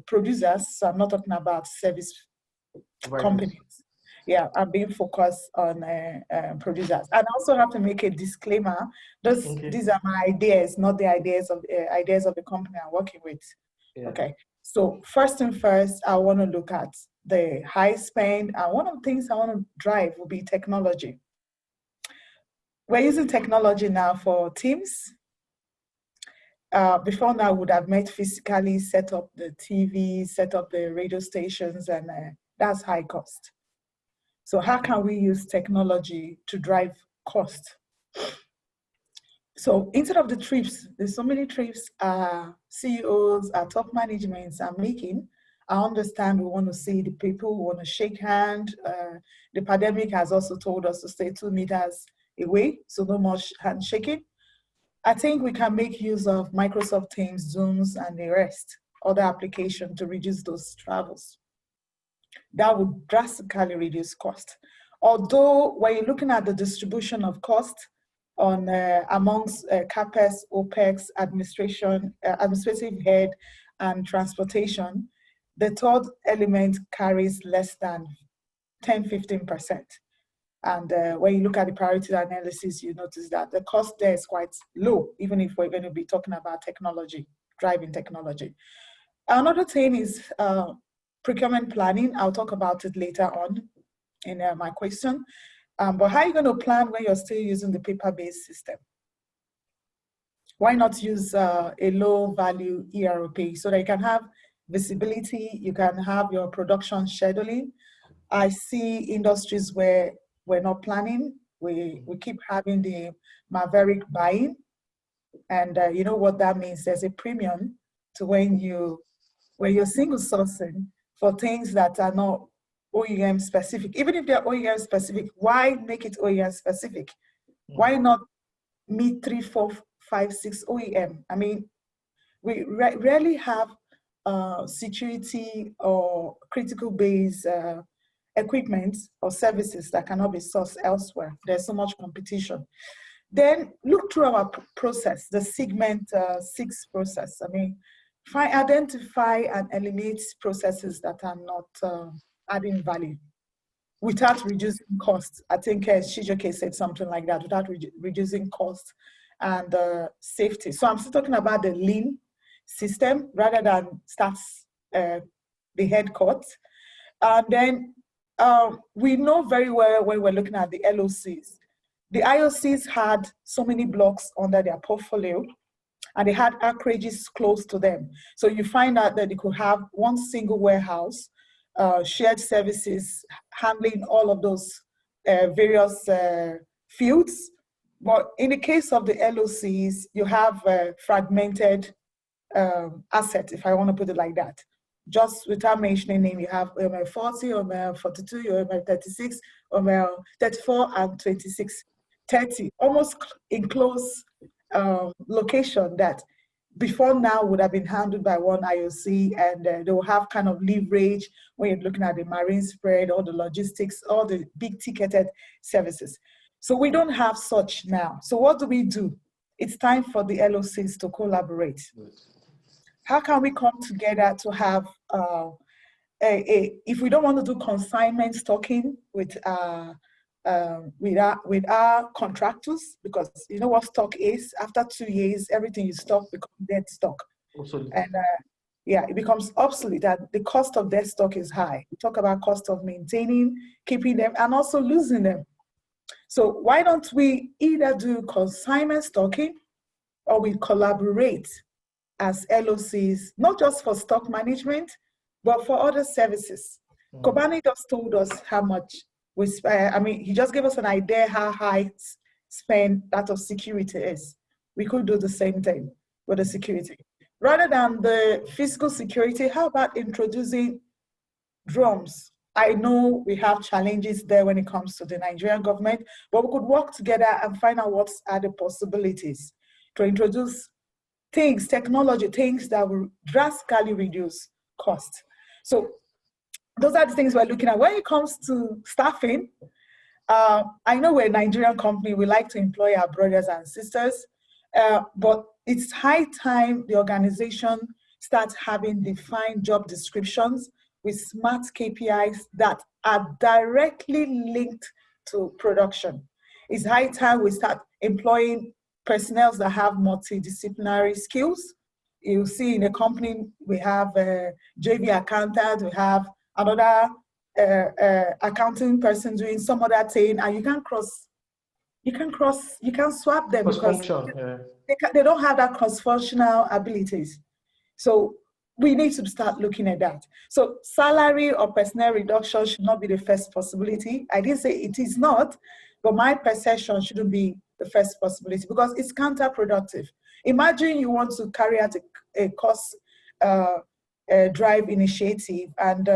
producers, so I'm not talking about service companies. Yeah, I'm being focused on producers. And I also have to make a disclaimer. These are my ideas, not the ideas of the company I'm working with. Yeah. Okay. So first and first, I want to look at the high spend. And one of the things I want to drive will be technology. We're using technology now for Teams. Before now, I would have met physically, set up the TV, set up the radio stations, and that's high cost. So how can we use technology to drive cost? So instead of the trips, there's so many trips CEOs, top managements are making. I understand we want to see the people, we want to shake hands. The pandemic has also told us to stay 2 meters away, so no more handshaking. I think we can make use of Microsoft Teams, Zooms, and the rest, other applications to reduce those travels. That would drastically reduce cost. Although when you're looking at the distribution of cost on amongst CAPEX, OPEX, administrative head, and transportation, the third element carries less than 10-15%. And when you look at the priority analysis, you notice that the cost there is quite low, even if we're going to be talking about technology, driving technology. Another thing is procurement planning. I'll talk about it later on in my question. But how are you going to plan when you're still using the paper-based system? Why not use a low-value ERP so that you can have visibility, you can have your production scheduling? I see industries where we're not planning. We keep having the maverick buying. And you know what that means? There's a premium to when you're single sourcing for things that are not OEM specific. Even if they're OEM specific, why make it OEM specific? Why not meet 3, 4, 5, 6 OEM? I mean, we rarely have security or critical base equipment or services that cannot be sourced elsewhere. There's so much competition. Then look through our process, the segment 6 process. I mean, identify and eliminate processes that are not adding value without reducing costs. I think Shijoke said something like that, without reducing costs and safety. So I'm still talking about the lean system rather than start the head cut. And then we know very well when we're looking at the LOCs. The IOCs had so many blocks under their portfolio, and they had acreages close to them. So you find out that they could have one single warehouse, shared services, handling all of those various fields. But in the case of the LOCs, you have fragmented assets, if I want to put it like that. Just without mentioning name, you have OML 40, OML 42, OML 36, OML 34, and 26. 30, almost in close location that before now would have been handled by one IOC, and they will have kind of leverage when you're looking at the marine spread, all the logistics, all the big ticketed services. So we don't have such now. So what do? It's time for the LOCs to collaborate. How can we come together to have if we don't want to do consignment stocking with our contractors, because you know what stock is. After 2 years, everything you stock becomes dead stock. Absolutely. And yeah, it becomes obsolete, and the cost of dead stock is high. We talk about cost of maintaining, keeping them, and also losing them. So why don't we either do consignment stocking, or we collaborate as LOCs, not just for stock management, but for other services. Kobani just told us how much we spend. I mean, he just gave us an idea how high spend that of security is. We could do the same thing with the security. Rather than the physical security, how about introducing drones? I know we have challenges there when it comes to the Nigerian government, but we could work together and find out what are the possibilities to introduce things, technology, things that will drastically reduce cost. So those are the things we're looking at. When it comes to staffing, I know we're a Nigerian company, we like to employ our brothers and sisters, but it's high time the organization starts having defined job descriptions with smart KPIs that are directly linked to production. It's high time we start employing personnel that have multidisciplinary skills. You see in a company, we have a JV accountant, we have another accounting person doing some other thing, and you can swap them because they don't have that cross-functional abilities. So we need to start looking at that. So salary or personnel reduction should not be the first possibility. I didn't say it is not, but my perception shouldn't be the first possibility because it's counterproductive. Imagine you want to carry out a cost drive initiative, and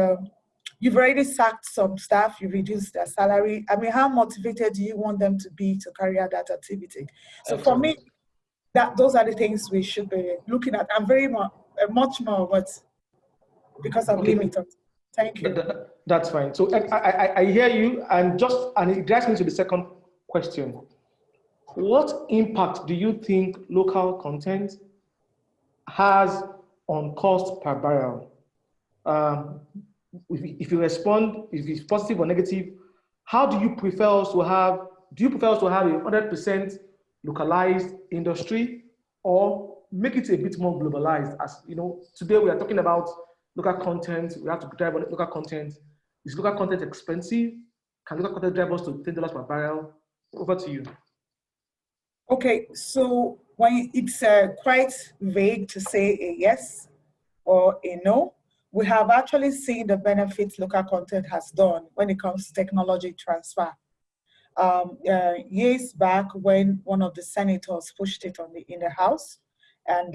you've already sacked some staff, you reduced their salary. I mean, how motivated do you want them to be to carry out that activity? So for me, those are the things we should be looking at. I'm very much more, but because I'm limited. Thank you. That's fine. So I hear you, and it drives me to the second question. What impact do you think local content has on cost per barrel? If you respond, if it's positive or negative, how do you prefer us to have? Do you prefer us to have a 100% localized industry, or make it a bit more globalized. As you know, today we are talking about local content. We have to drive on local content. Is local content expensive? Can local content drive us to $10 per barrel? Over to you. Okay, so when it's quite vague to say a yes or a no, we have actually seen the benefits local content has done when it comes to technology transfer. Years back, when one of the senators pushed it in the House, and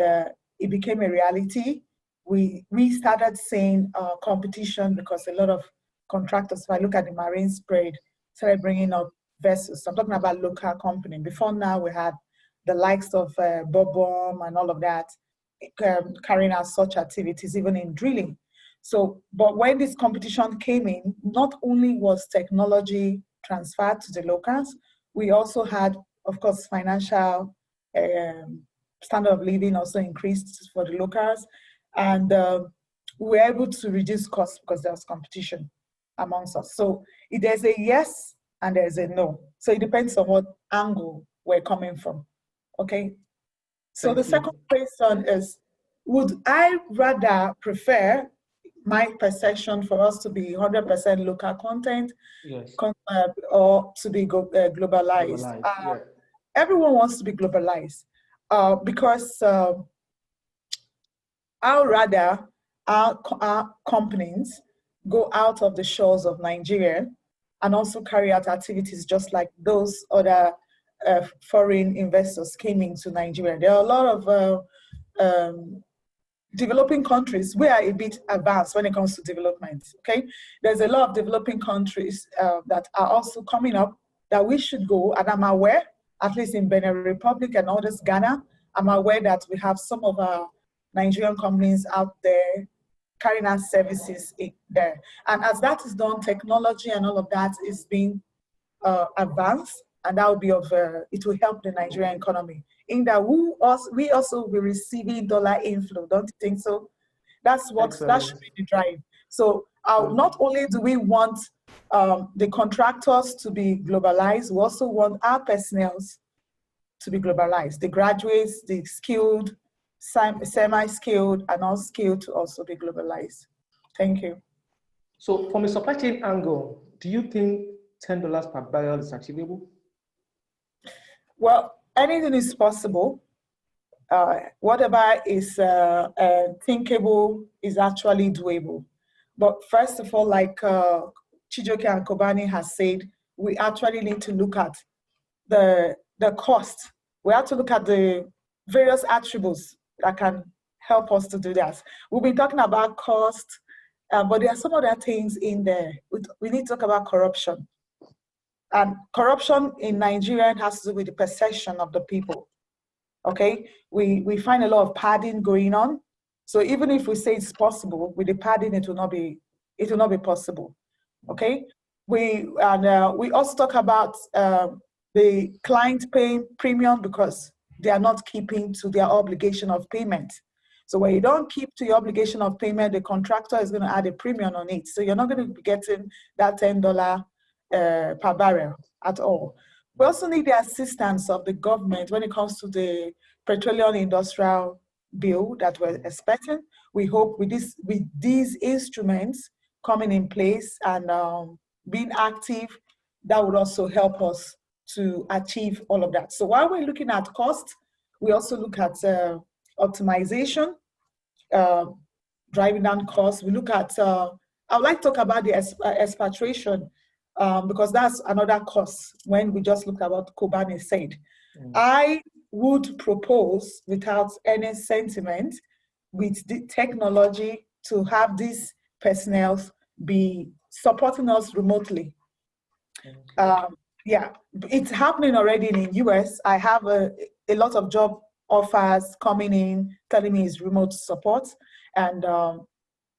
it became a reality, we started seeing competition because a lot of contractors, if I look at the marine spread, started bringing up vessels. I'm talking about local company. Before now, we had the likes of Bobom and all of that carrying out such activities, even in drilling. So, but when this competition came in, not only was technology transferred to the locals, we also had, of course, financial standard of living also increased for the locals, and we were able to reduce costs because there was competition amongst us. So there's a yes and there's a no. So it depends on what angle we're coming from. Okay. So the second question is, would I rather prefer my perception for us to be 100% local content, yes, or to be globalized? Yeah. Everyone wants to be globalized because I'd rather our companies go out of the shores of Nigeria and also carry out activities just like those other foreign investors came into Nigeria. There are a lot of developing countries. We are a bit advanced when it comes to development, okay? There's a lot of developing countries that are also coming up that we should go, and I'm aware, at least in Benin Republic and others, Ghana, I'm aware that we have some of our Nigerian companies out there carrying out services there. And as that is done, technology and all of that is being advanced, and that will be it will help the Nigerian economy. In that we also will be receiving dollar inflow, don't you think so? That should be the drive. So not only do we want the contractors to be globalized, we also want our personnel to be globalized. The graduates, the skilled, semi-skilled, and unskilled to also be globalized. Thank you. So from a supply chain angle, do you think $10 per barrel is achievable? Well, anything is possible. Whatever is thinkable is actually doable. But first of all, like Chijioke and Kobani has said, we actually need to look at the cost. We have to look at the various attributes that can help us to do that. We've been talking about cost, but there are some other things in there. We need to talk about corruption. And corruption in Nigeria has to do with the perception of the people. Okay, we find a lot of padding going on. So even if we say it's possible, with the padding, it will not be possible. Okay, we also talk about the client paying premium because they are not keeping to their obligation of payment. So when you don't keep to your obligation of payment, the contractor is going to add a premium on it. So you're not going to be getting that $10 per barrel at all. We also need the assistance of the government when it comes to the petroleum industrial bill that we're expecting. We hope with these instruments coming in place and being active, that would also help us to achieve all of that. So while we're looking at cost, we also look at optimization, driving down costs. We look at, I would like to talk about the expatriation because that's another cost when we just looked at what Kobani said. I would propose, without any sentiment, with the technology to have these personnel be supporting us remotely. Yeah, it's happening already in the US. I have a lot of job offers coming in telling me it's remote support. And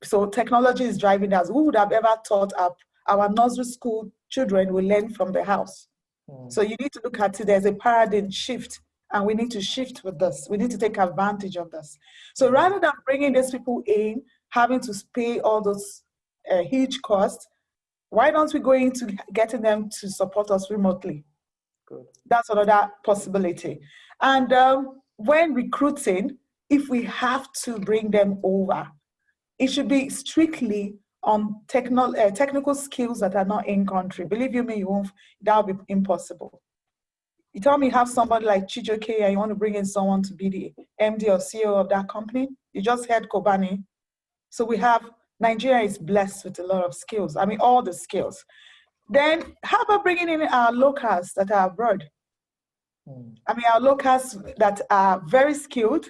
so technology is driving us. Who would have ever thought our nursery school children will learn from the house? So you need to look at it, there's a paradigm shift, and we need to shift with this. We need to take advantage of this. So rather than bringing these people in, having to pay all those huge costs, why don't we go into getting them to support us remotely? Good. That's another possibility. And when recruiting, if we have to bring them over, it should be strictly on technical skills that are not in country. Believe you me, that would be impossible. You tell me you have somebody like Chijioke and you want to bring in someone to be the MD or CEO of that company. You just heard Kobani. So Nigeria is blessed with a lot of skills. I mean, all the skills. Then how about bringing in our locals that are abroad? I mean, our locals that are very skilled.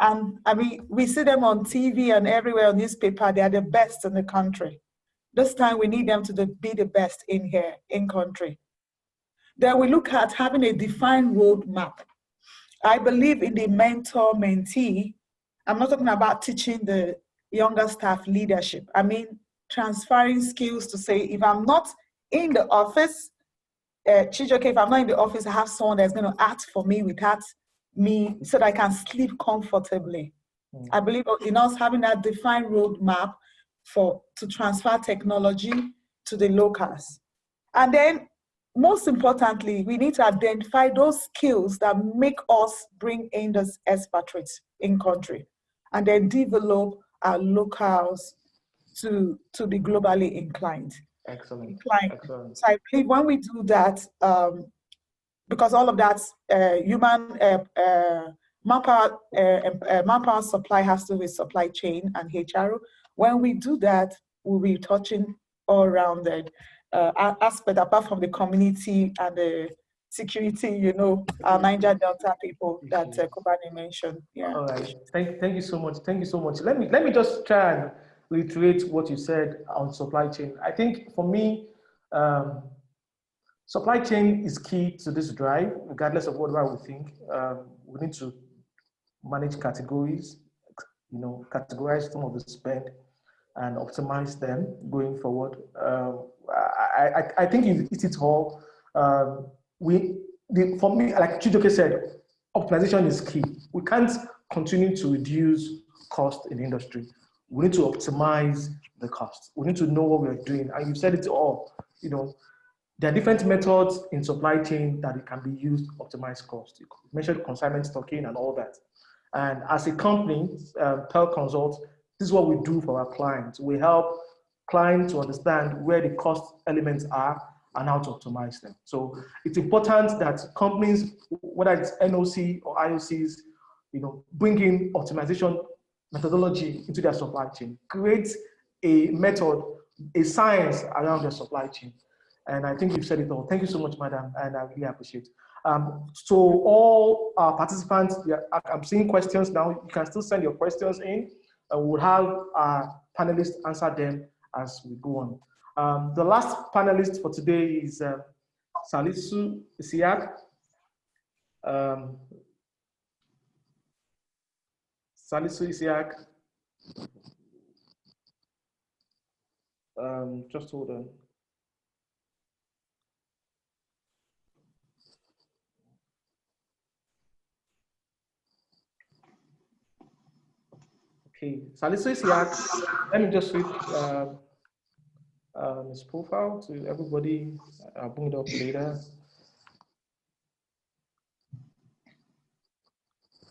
And I mean, we see them on TV and everywhere on newspaper. They are the best in the country. This time we need them to be the best in here, in country. Then we look at having a defined roadmap. I believe in the mentor-mentee. I'm not talking about teaching the younger staff leadership. I mean, transferring skills to say, if I'm not in the office, Chijioke, if I'm not in the office, I have someone that's going to act for me without me so that I can sleep comfortably. I believe in us having that defined roadmap to transfer technology to the locals. And then, most importantly, we need to identify those skills that make us bring in those expatriates in country, and then develop our locals to be globally inclined. Excellent. Excellent. So I believe when we do that, because all of that human manpower supply has to do with supply chain and HR. When we do that, we'll be touching all around the aspect apart from the community and the security, our Niger Delta people that Kobani mentioned. Yeah. All right. Thank you so much. Thank you so much. Let me just try and reiterate what you said on supply chain. I think for me, supply chain is key to this drive, regardless of what we think. We need to manage categories, categorize some of the spend and optimize them going forward. I think you hit it all. For me, like Chijioke said, optimization is key. We can't continue to reduce cost in the industry. We need to optimize the cost. We need to know what we're doing. And you've said it all, there are different methods in supply chain that it can be used to optimize cost. You mentioned consignment stocking and all that. And as a company, PelConsult, this is what we do for our clients. We help clients to understand where the cost elements are and how to optimize them. So it's important that companies, whether it's NOC or IOCs, bring in optimization methodology into their supply chain, create a method, a science around their supply chain. And I think you've said it all. Thank you so much, madam, and I really appreciate it. So all our participants, I'm seeing questions now. You can still send your questions in, and we'll have our panelists answer them as we go on. The last panelist for today is Salisu Isiaq. Salisu Isiaq. Just hold on. Okay, Salisu Isiaq, let me just read his profile to everybody. I'll bring it up later.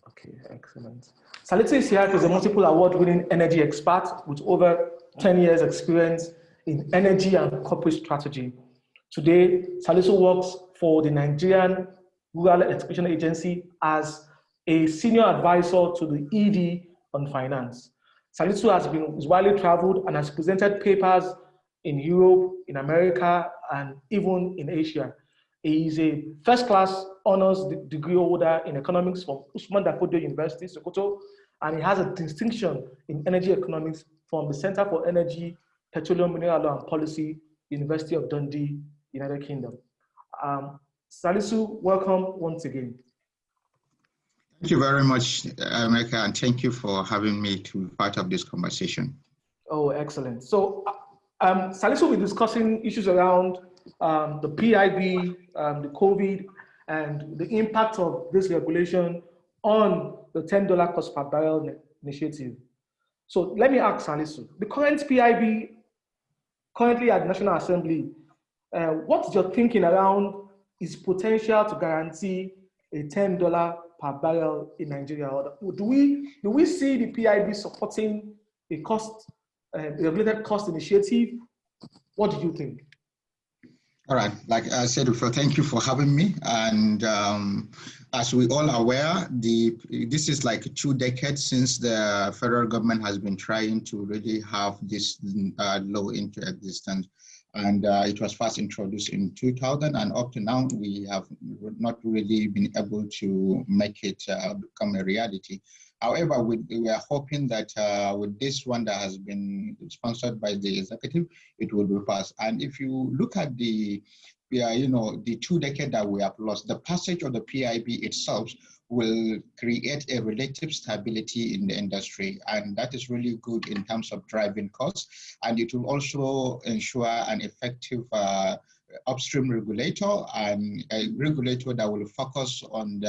Okay, excellent. Salisu Isiaq is a multiple award-winning energy expert with over 10 years experience in energy and corporate strategy. Today, Salisu works for the Nigerian Rural Education Agency as a senior advisor to the ED on finance. Salisu is widely traveled and has presented papers in Europe, in America, and even in Asia. He is a first-class honors degree holder in economics from Usman Danfodio University, Sokoto, and he has a distinction in energy economics from the Center for Energy, Petroleum, Mineral Law and Policy, University of Dundee, United Kingdom. Salisu, welcome once again. Thank you very much, America, and thank you for having me to be part of this conversation. Oh, excellent. So Salisu will be discussing issues around the PIB, the COVID, and the impact of this regulation on the $10 cost per barrel initiative. So let me ask Salisu, the current PIB currently at the National Assembly, what's your thinking around its potential to guarantee a $10 per barrel in Nigeria? Or do we see the PIB supporting a regulated cost initiative? What do you think? All right, like I said before, thank you for having me. And as we all are aware, this is like 2 decades since the federal government has been trying to really have this law into existence. And it was first introduced in 2000, and up to now, we have not really been able to make it become a reality. However, we are hoping that with this one that has been sponsored by the executive, it will be passed. And if you look at the 2 decades that we have lost, the passage of the PIB itself will create a relative stability in the industry. And that is really good in terms of driving costs. And it will also ensure an effective upstream regulator, and a regulator that will focus on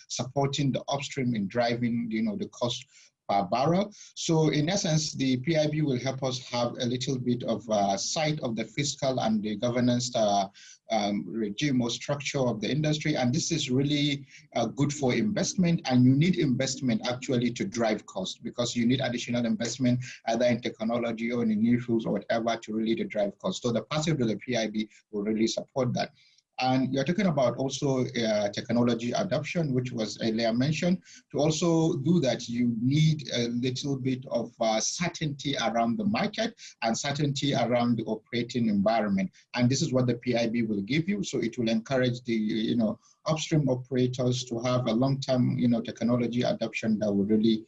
supporting the upstream in driving, the cost per barrel. So in essence, the PIB will help us have a little bit of sight of the fiscal and the governance regime or structure of the industry. And this is really good for investment, and you need investment actually to drive cost, because you need additional investment either in technology or in new fuels or whatever to really drive cost. So the passage of the PIB will really support that. And you're talking about also technology adoption, which was earlier mentioned. To also do that, you need a little bit of certainty around the market and certainty around the operating environment. And this is what the PIB will give you. So it will encourage the upstream operators to have a long-term technology adoption that will really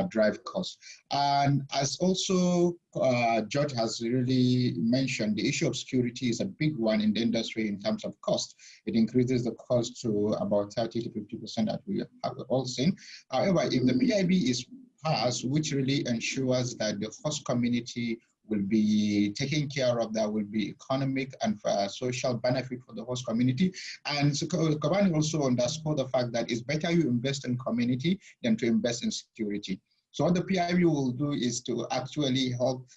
drive costs. And as also George has really mentioned, the issue of security is a big one in the industry in terms of cost. It increases the cost to about 30 to 50% that we have all seen. However, if the PIB is passed, which really ensures that the host community will be taken care of, that will be economic and social benefit for the host community. And so Kobani also underscored the fact that it's better you invest in community than to invest in security. So what the PIB will do is to actually help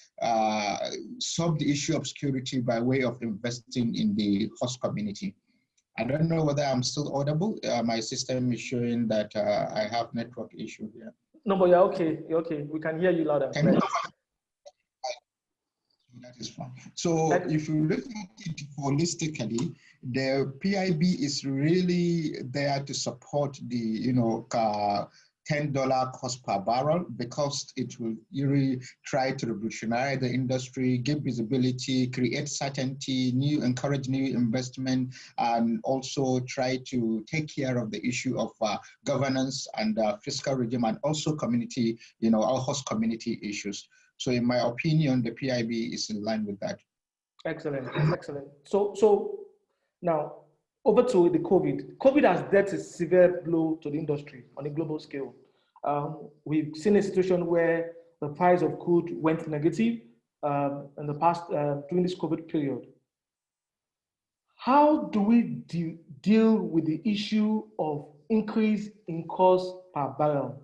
solve the issue of security by way of investing in the host community. I don't know whether I'm still audible. My system is showing that I have network issue here. No, but you're okay. You're okay. We can hear you loud and clear. That is fine. So if you look at it holistically, the PIB is really there to support the $10 cost per barrel, because it will really try to revolutionize the industry, give visibility, create certainty, encourage new investment, and also try to take care of the issue of governance and fiscal regime, and also community, our host community issues. So in my opinion, the PIB is in line with that. Excellent, excellent. So now over to the COVID. COVID has dealt a severe blow to the industry on a global scale. We've seen a situation where the price of crude went negative in the past during this COVID period. How do we deal with the issue of increase in cost per barrel,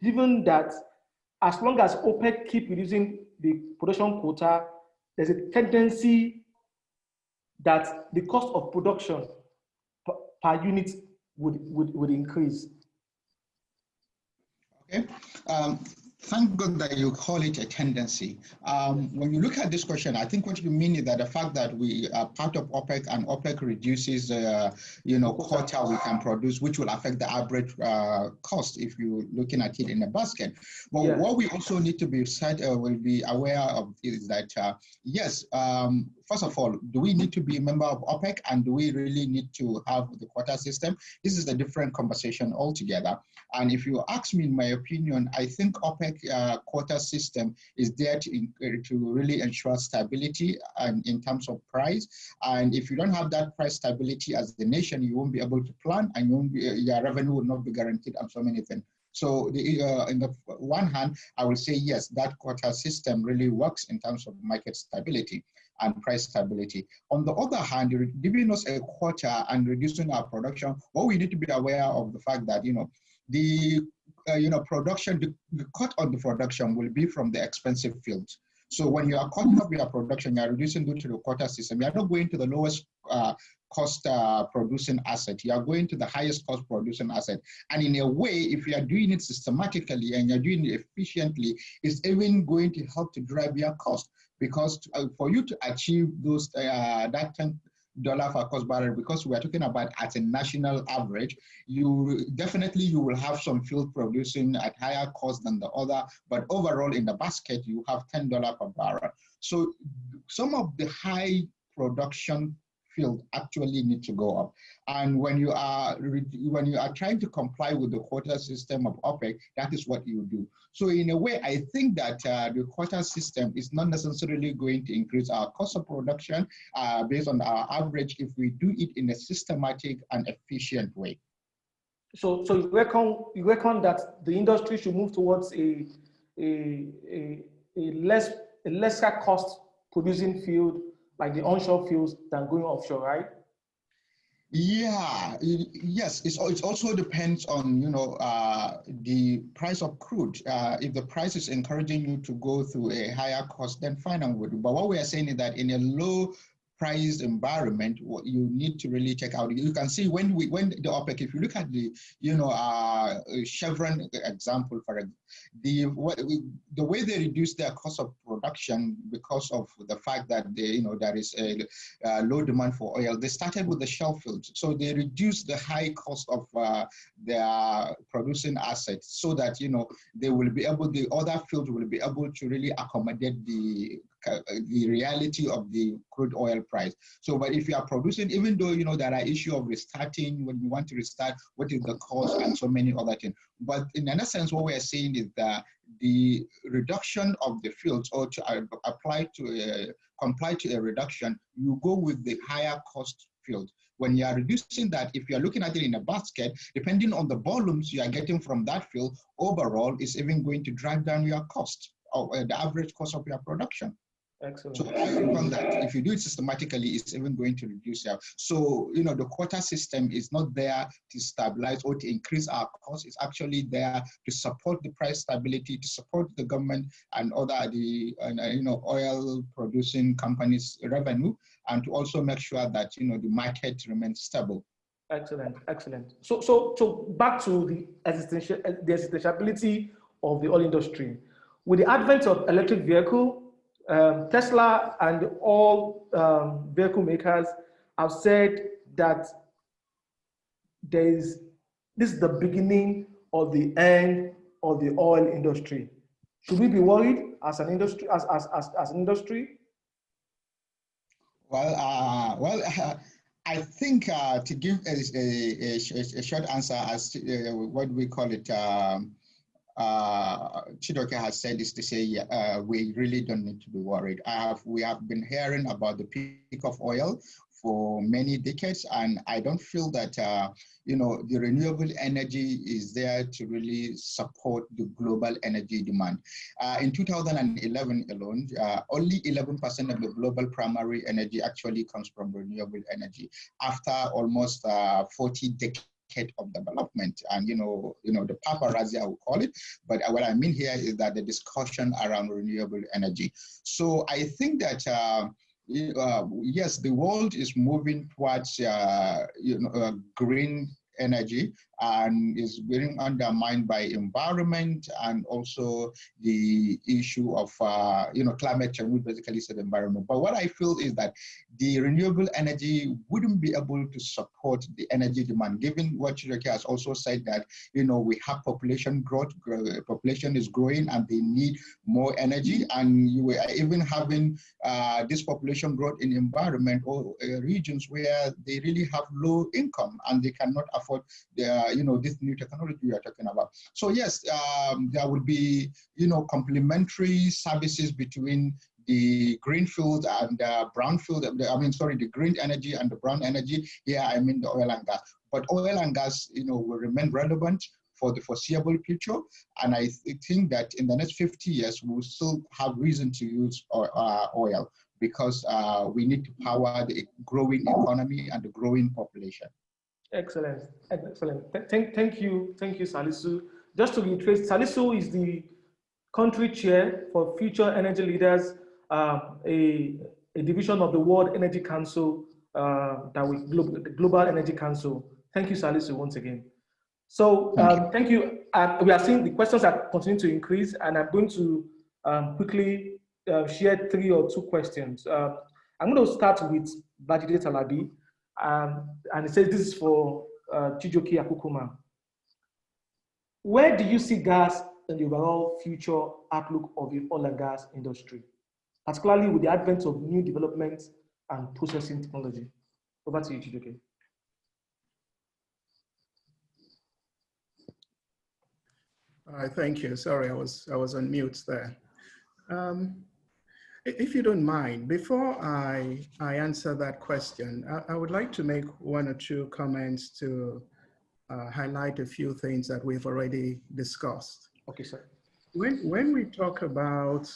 given that as long as OPEC keep reducing the production quota, there's a tendency that the cost of production per unit would increase? Okay. Thank God that you call it a tendency. When you look at this question, I think what you mean is that the fact that we are part of OPEC and OPEC reduces, quota we can produce, which will affect the average cost if you're looking at it in a basket. But what we also need to be will be aware of is that, yes, first of all, do we need to be a member of OPEC, and do we really need to have the quota system? This is a different conversation altogether. And if you ask me, in my opinion, I think OPEC quota system is there to really ensure stability and in terms of price. And if you don't have that price stability as the nation, you won't be able to plan, and your revenue will not be guaranteed, and so many things. So in the one hand, I will say, yes, that quota system really works in terms of market stability and price stability. On the other hand, giving us a quota and reducing our production, what we need to be aware of the fact that, the production, the cut on the production will be from the expensive fields. So when you are cutting up your production, you are reducing due to the quota system. You are not going to the lowest cost producing asset. You are going to the highest cost producing asset. And in a way, if you are doing it systematically and you're doing it efficiently, it's even going to help to drive your cost. Because for you to achieve those that $10 per cost barrel, because we are talking about at a national average, you will have some field producing at higher cost than the other, but overall in the basket you have $10 per barrel. So some of the high production field actually need to go up. And when you are trying to comply with the quota system of OPEC, that is what you do. So in a way, I think that the quota system is not necessarily going to increase our cost of production based on our average if we do it in a systematic and efficient way. So you reckon that the industry should move towards a lesser cost producing field, like the onshore fields, than going offshore, right? Yeah, yes. It also depends on the price of crude. If the price is encouraging you to go through a higher cost, then fine and good. But what we are saying is that in a low price environment, what you need to really check out. You can see when the OPEC, if you look at the Chevron example, for example, the way they reduce their cost of production because of the fact that there is a low demand for oil. They started with the shale fields, so they reduced the high cost of their producing assets, so that they will be able, the other fields will be able to really accommodate the reality of the crude oil price. So, but if you are producing, even though there are issues of restarting, when you want to restart, what is the cost and so many other things. But in another sense, what we are saying is that the reduction of the fields, or to comply to a reduction, you go with the higher cost field. When you are reducing that, if you are looking at it in a basket, depending on the volumes you are getting from that field, overall is even going to drive down your cost, or the average cost of your production. Excellent. So I think on that, if you do it systematically, it's even going to reduce your. So the quota system is not there to stabilize or to increase our costs. It's actually there to support the price stability, to support the government and other oil producing companies' revenue, and to also make sure that the market remains stable. Excellent, excellent. So back to the existentiality of the oil industry. With the advent of electric vehicle, Tesla and all vehicle makers have said that this is the beginning of the end of the oil industry. Should we be worried as an industry? As an industry? Well, I think to give a short answer as to, what we call it. Chidoke has said is to say, we really don't need to be worried. We have been hearing about the peak of oil for many decades, and I don't feel that the renewable energy is there to really support the global energy demand. In 2011 alone, only 11% of the global primary energy actually comes from renewable energy, after almost 40 decades of development. And the paparazzi, I would call it, but what I mean here is that the discussion around renewable energy. So I think that yes, the world is moving towards green energy, and is being undermined by environment, and also the issue of climate change, which basically is the environment. But what I feel is that the renewable energy wouldn't be able to support the energy demand, given what Chidoke has also said, that we have population growth, population is growing, and they need more energy, and you are even having this population growth in environment or regions where they really have low income and they cannot afford this new technology we are talking about. So yes, there will be complementary services between the green field and brown field. The green energy and the brown energy. Here I mean the oil and gas. But oil and gas, will remain relevant for the foreseeable future. And I think that in the next 50 years, we will still have reason to use oil, because we need to power the growing economy and the growing population. Excellent, excellent. Thank you, Salisu. Just to reiterate, Salisu is the country chair for Future Energy Leaders, a division of the World Energy Council, the Global Energy Council. Thank you, Salisu, once again. So thank you. We are seeing the questions are continuing to increase, and I'm going to quickly share 3 or 2 questions. I'm going to start with Bajide Talabi, and it says this is for Chijoke Akukuma. Where do you see gas in the overall future outlook of the oil and gas industry, particularly with the advent of new developments and processing technology? Over to you, Chijoke. Thank you. Sorry, I was on mute there. If you don't mind, before I answer that question, I would like to make 1 or 2 comments to highlight a few things that we've already discussed. Okay, sir. When we talk about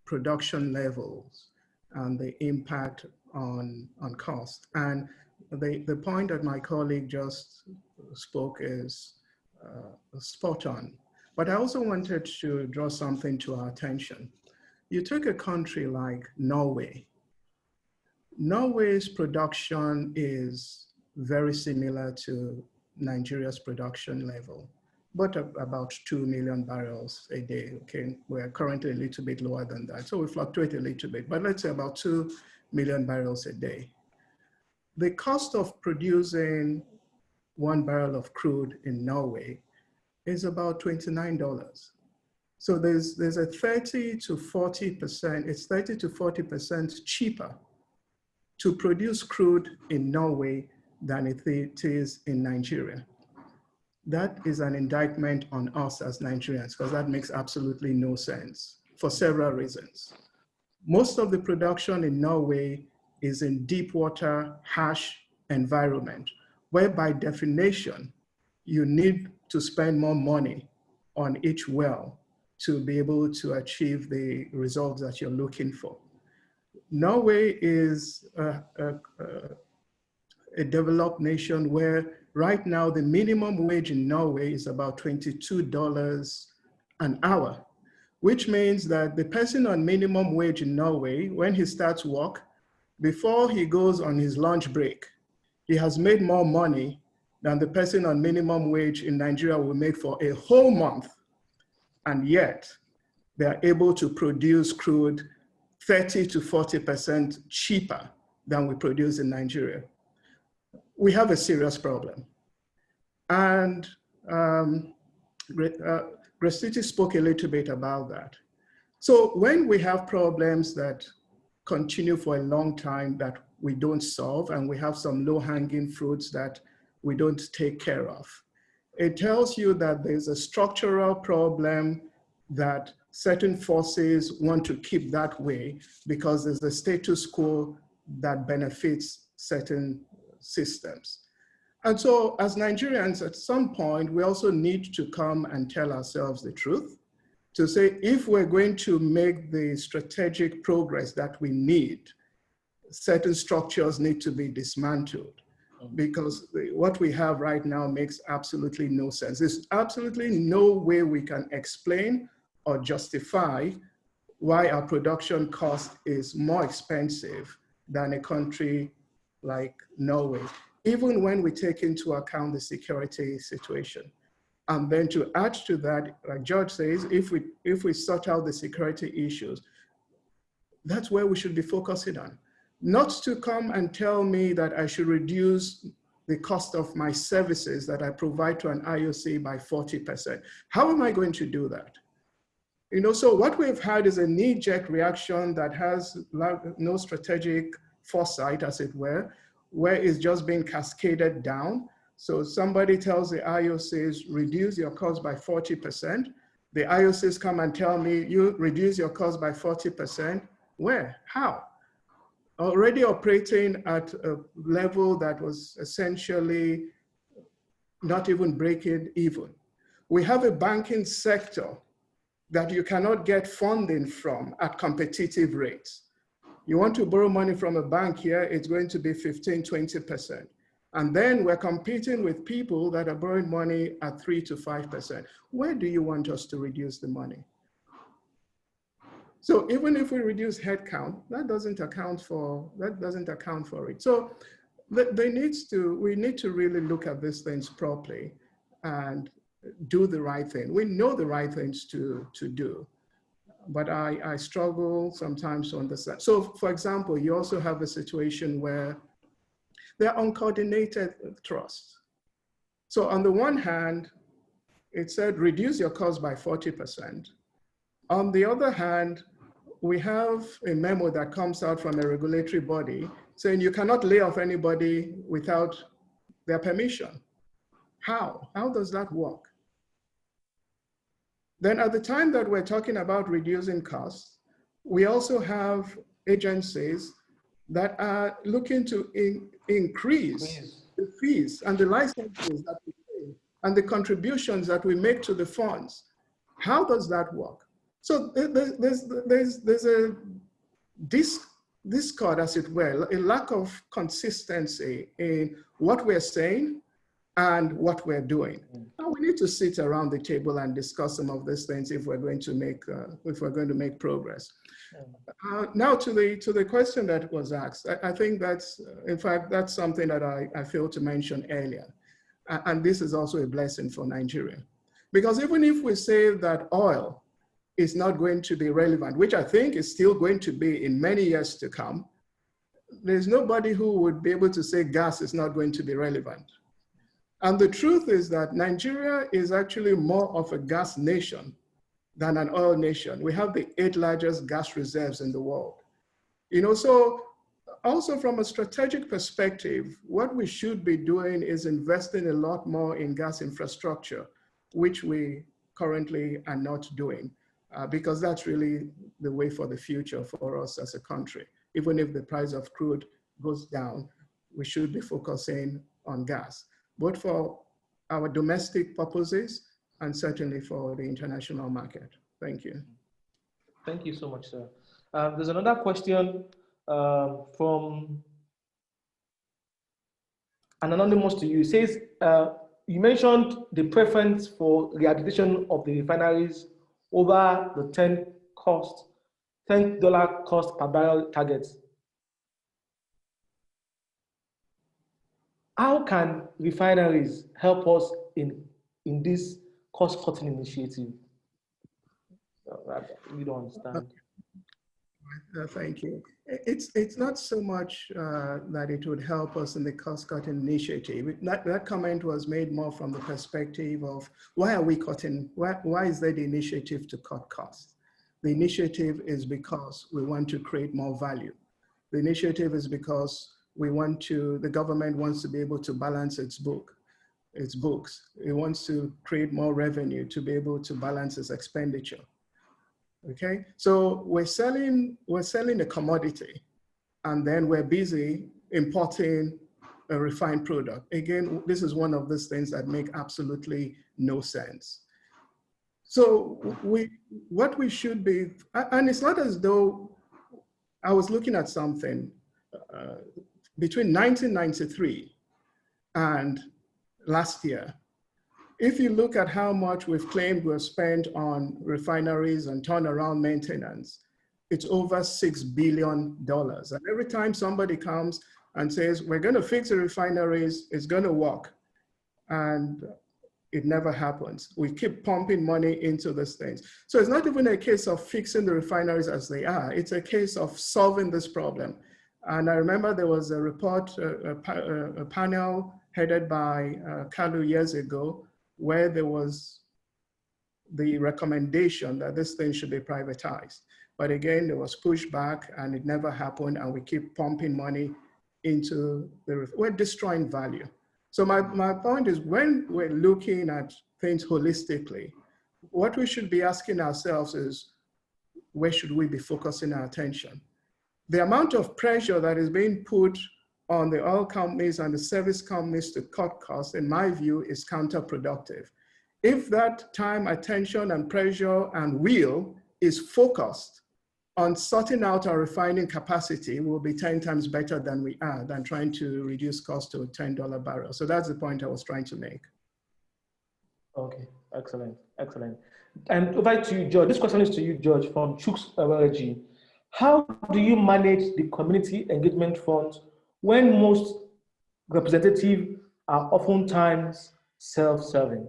production levels and the impact on cost, and the point that my colleague just spoke is spot on. But I also wanted to draw something to our attention. You take a country like Norway. Norway's production is very similar to Nigeria's production level, but about 2 million barrels a day, okay? We're currently a little bit lower than that, so we fluctuate a little bit, but let's say about 2 million barrels a day. The cost of producing 1 barrel of crude in Norway is about $29. So there's a 30 to 40%, it's 30 to 40% cheaper to produce crude in Norway than it is in Nigeria. That is an indictment on us as Nigerians, because that makes absolutely no sense for several reasons. Most of the production in Norway is in deep water, harsh environment, where by definition, you need to spend more money on each well to be able to achieve the results that you're looking for. Norway is a developed nation where right now the minimum wage in Norway is about $22 an hour, which means that the person on minimum wage in Norway, when he starts work, before he goes on his lunch break, he has made more money than the person on minimum wage in Nigeria will make for a whole month. And yet, they are able to produce crude 30 to 40% cheaper than we produce in Nigeria. We have a serious problem. And Graciti spoke a little bit about that. So when we have problems that continue for a long time that we don't solve, and we have some low-hanging fruits that we don't take care of, it tells you that there's a structural problem that certain forces want to keep that way because there's a status quo that benefits certain systems. And so as Nigerians, at some point, we also need to come and tell ourselves the truth, to say, if we're going to make the strategic progress that we need, certain structures need to be dismantled, because what we have right now makes absolutely no sense. There's absolutely no way we can explain or justify why our production cost is more expensive than a country like Norway, even when we take into account the security situation. And then to add to that, like George says, if we sort out the security issues, that's where we should be focusing on. Not to come and tell me that I should reduce the cost of my services that I provide to an IOC by 40%. How am I going to do that? You know, so what we've had is a knee-jerk reaction that has no strategic foresight, as it were, where it's just being cascaded down. So somebody tells the IOCs, reduce your cost by 40%. The IOCs come and tell me, you reduce your cost by 40%. Where? How? Already operating at a level that was essentially not even breaking even. We have a banking sector that you cannot get funding from at competitive rates. You want to borrow money from a bank here, it's going to be 15, 20%. And then we're competing with people that are borrowing money at 3 to 5%. Where do you want us to reduce the money? So even if we reduce headcount, that doesn't account for it. So we need to really look at these things properly and do the right thing. We know the right things to do, but I struggle sometimes to understand. So for example, you also have a situation where there are uncoordinated trusts. So on the one hand, it said reduce your cost by 40%. On the other hand, we have a memo that comes out from a regulatory body saying you cannot lay off anybody without their permission. How? How does that work? Then at the time that we're talking about reducing costs, we also have agencies that are looking to increase the fees and the licenses that we pay and the contributions that we make to the funds. How does that work? So there's a discord, as it were, a lack of consistency in what we're saying and what we're doing. And we need to sit around the table and discuss some of these things if we're going to make progress. Now to the question that was asked, I think that's, in fact, that's something that I failed to mention earlier. And this is also a blessing for Nigeria. Because even if we say that oil is not going to be relevant, which I think is still going to be in many years to come, there's nobody who would be able to say gas is not going to be relevant. And the truth is that Nigeria is actually more of a gas nation than an oil nation. We have the 8th largest gas reserves in the world. You know, so also from a strategic perspective, what we should be doing is investing a lot more in gas infrastructure, which we currently are not doing, because that's really the way for the future for us as a country. Even if the price of crude goes down, we should be focusing on gas, both for our domestic purposes and certainly for the international market. Thank you. Thank you so much, sir. There's another question from an anonymous to you. It says, you mentioned the preference for rehabilitation of the refineries over the $10 cost per barrel targets. How can refineries help us in this cost-cutting initiative? We don't understand. Thank you. It's not so much that it would help us in the cost-cutting initiative. That comment was made more from the perspective of why are we cutting? Why is there the initiative to cut costs? The initiative is because we want to create more value. The initiative is because the government wants to be able to balance its books. It wants to create more revenue to be able to balance its expenditure. Okay, so we're selling a commodity, and then we're busy importing a refined product. Again, this is one of those things that make absolutely no sense. So what we should be, and it's not as though I was looking at something between 1993 and last year. If you look at how much we've claimed we've spent on refineries and turnaround maintenance, it's over $6 billion. And every time somebody comes and says, we're going to fix the refineries, it's going to work. And it never happens. We keep pumping money into these things. So it's not even a case of fixing the refineries as they are. It's a case of solving this problem. And I remember there was a report, a panel headed by Kalu years ago, where there was the recommendation that this thing should be privatized. But again, there was pushback and it never happened, and we keep pumping money into we're destroying value. So my point is, when we're looking at things holistically, what we should be asking ourselves is, where should we be focusing our attention? The amount of pressure that is being put on the oil companies and the service companies to cut costs, in my view, is counterproductive. If that time, attention, and pressure and will is focused on sorting out our refining capacity will be 10 times better than we are than trying to reduce cost to a $10 barrel. So that's the point I was trying to make. Okay, excellent, excellent. And over to you, George. This question is to you, George, from Chooks LLG. How do you manage the community engagement funds when most representatives are oftentimes self-serving?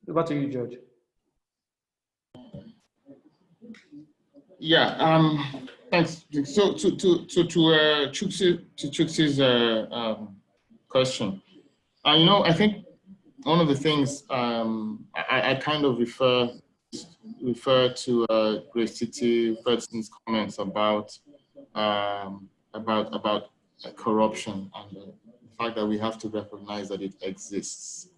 Over to you, George. Yeah, thanks. So to Chooks's question, you know, I think one of the things I kind of refer to Grace Titi Ferguson's comments about corruption and the fact that we have to recognize that it exists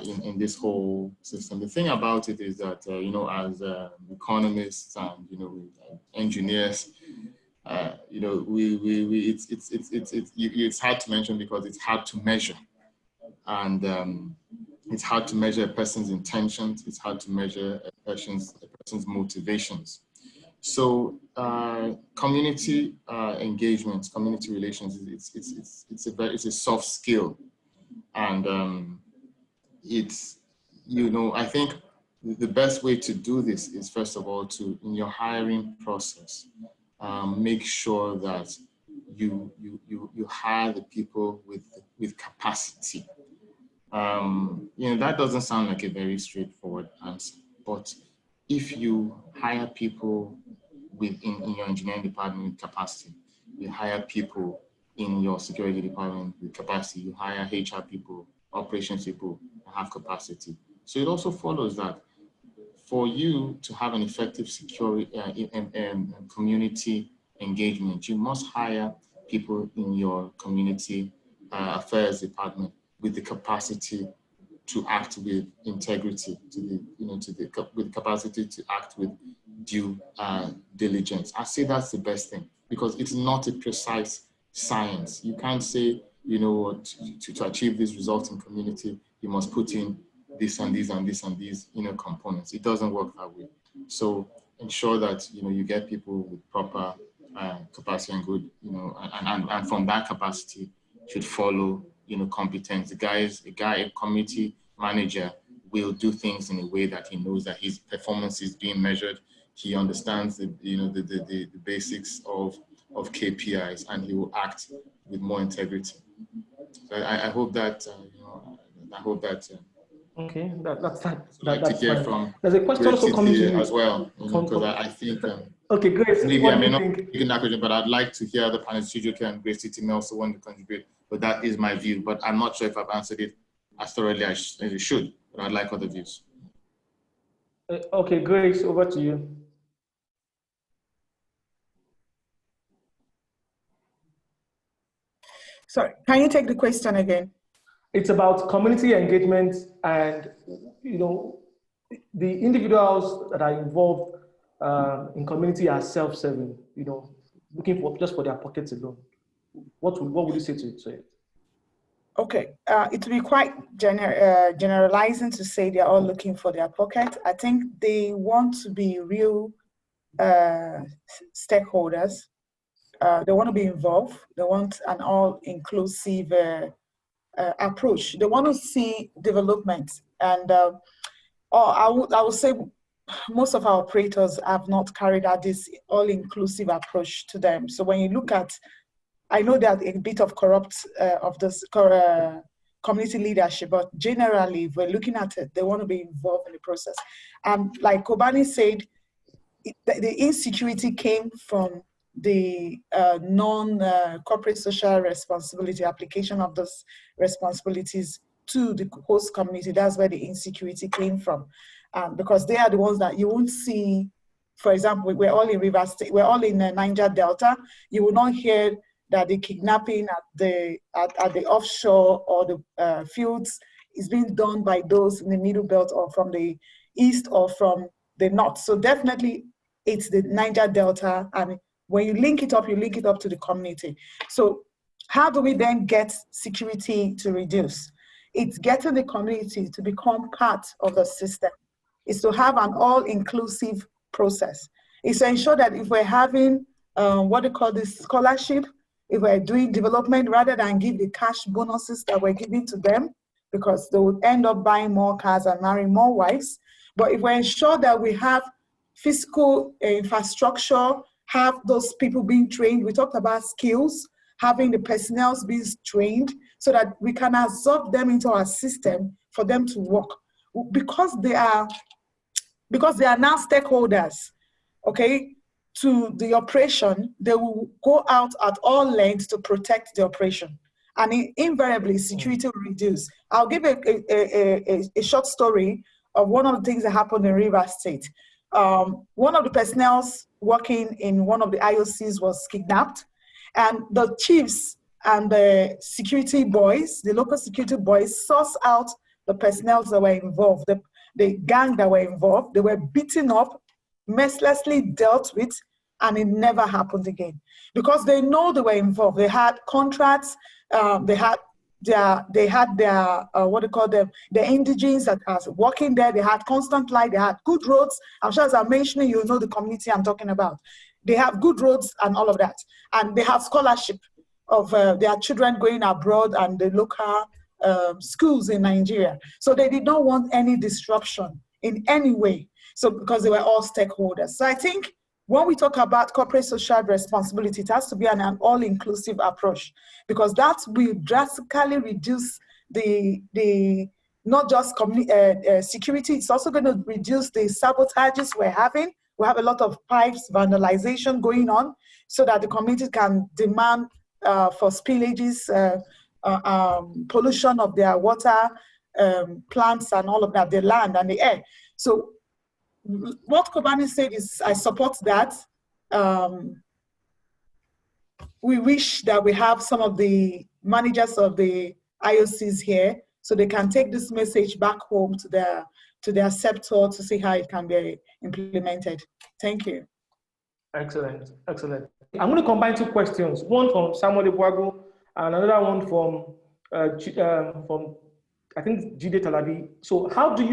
in this whole system. The thing about it is that you know, as economists and you know engineers, you know, it's hard to mention because it's hard to measure, and it's hard to measure a person's intentions. It's hard to measure a person's motivations. So community engagement, community relations, it's a soft skill, and it's, you know, I think the best way to do this is, first of all, to, in your hiring process, make sure that you hire the people with capacity. You know, that doesn't sound like a very straightforward answer, but if you hire people in your engineering department with capacity, you hire people in your security department with capacity, you hire HR people, operations people have capacity. So it also follows that for you to have an effective security and community engagement, you must hire people in your community affairs department with the capacity to act with integrity, with capacity to act with due diligence. I say that's the best thing, because it's not a precise science. You can't say, you know, to achieve this result in community, you must put in this and these and this and these, you know, components. It doesn't work that way. So ensure that, you know, you get people with proper capacity and good, you know, and from that capacity should follow, you know, competence. A community manager will do things in a way that he knows that his performance is being measured. He understands the, you know, the basics of KPIs, and he will act with more integrity. So I hope that, you know, I hope that. Okay, that's fine. To hear from there's a question also coming to you as well, because I think. Okay, Grace. Maybe I may not take that question, but I'd like to hear the panel. Studio and Grace Titi may also want to contribute, but that is my view. But I'm not sure if I've answered it as thoroughly as it should. But I'd like other views. Okay, Grace, over to you. Sorry, can you take the question again? It's about community engagement, and, you know, the individuals that are involved in community are self-serving, you know, looking for just for their pockets alone. What would you say to it? Okay, it will be quite generalizing to say they're all looking for their pocket. I think they want to be real stakeholders. They want to be involved. They want an all-inclusive approach. They want to see development, and I would say most of our operators have not carried out this all-inclusive approach to them. So when you look at, I know that a bit of corrupt of this community leadership, but generally, if we're looking at it, they want to be involved in the process. Like Kobani said, the insecurity came from the non-corporate social responsibility, application of those responsibilities to the host community. That's where the insecurity came from. Because they are the ones that you won't see. For example, we're all in Rivers State, we're all in the Niger Delta. You will not hear that the kidnapping at the offshore or the fields is being done by those in the Middle Belt or from the east or from the north. So definitely it's the Niger Delta, and when you link it up to the community. So how do we then get security to reduce? It's getting the community to become part of the system. is to have an all-inclusive process. It's to ensure that if we're having what they call this scholarship, if we're doing development, rather than give the cash bonuses that we're giving to them, because they would end up buying more cars and marrying more wives. But if we ensure that we have physical infrastructure, have those people being trained, we talked about skills, having the personnel being trained so that we can absorb them into our system for them to work. Because they are now stakeholders, okay, to the operation, they will go out at all lengths to protect the operation. And invariably, security will reduce. I'll give a short story of one of the things that happened in Rivers State. One of the personnel working in one of the IOCs was kidnapped, and the chiefs and the security boys, the local security boys, sourced out the personnel that were involved, the gang that were involved. They were beaten up, mercilessly dealt with, and it never happened again. Because they know they were involved. They had contracts, they had their what do you call them, the indigenous that was working there. They had constant light, they had good roads. I'm sure as I'm mentioning, you know the community I'm talking about. They have good roads and all of that. And they have scholarship of their children going abroad and the local schools in Nigeria. So they did not want any disruption in any way. So because they were all stakeholders. So I think when we talk about corporate social responsibility, it has to be an all-inclusive approach, because that will drastically reduce the not just security, it's also going to reduce the sabotages we're having. We have a lot of pipes vandalization going on so that the community can demand for spillages, pollution of their water, plants and all of that, the land and the air. So what Kobani said is, I support that. We wish that we have some of the managers of the IOCs here so they can take this message back home to their sector to see how it can be implemented. Thank you. Excellent, excellent. I'm going to combine two questions, one from Samuel Ibuago and another one from I think Jide Talabi. So how do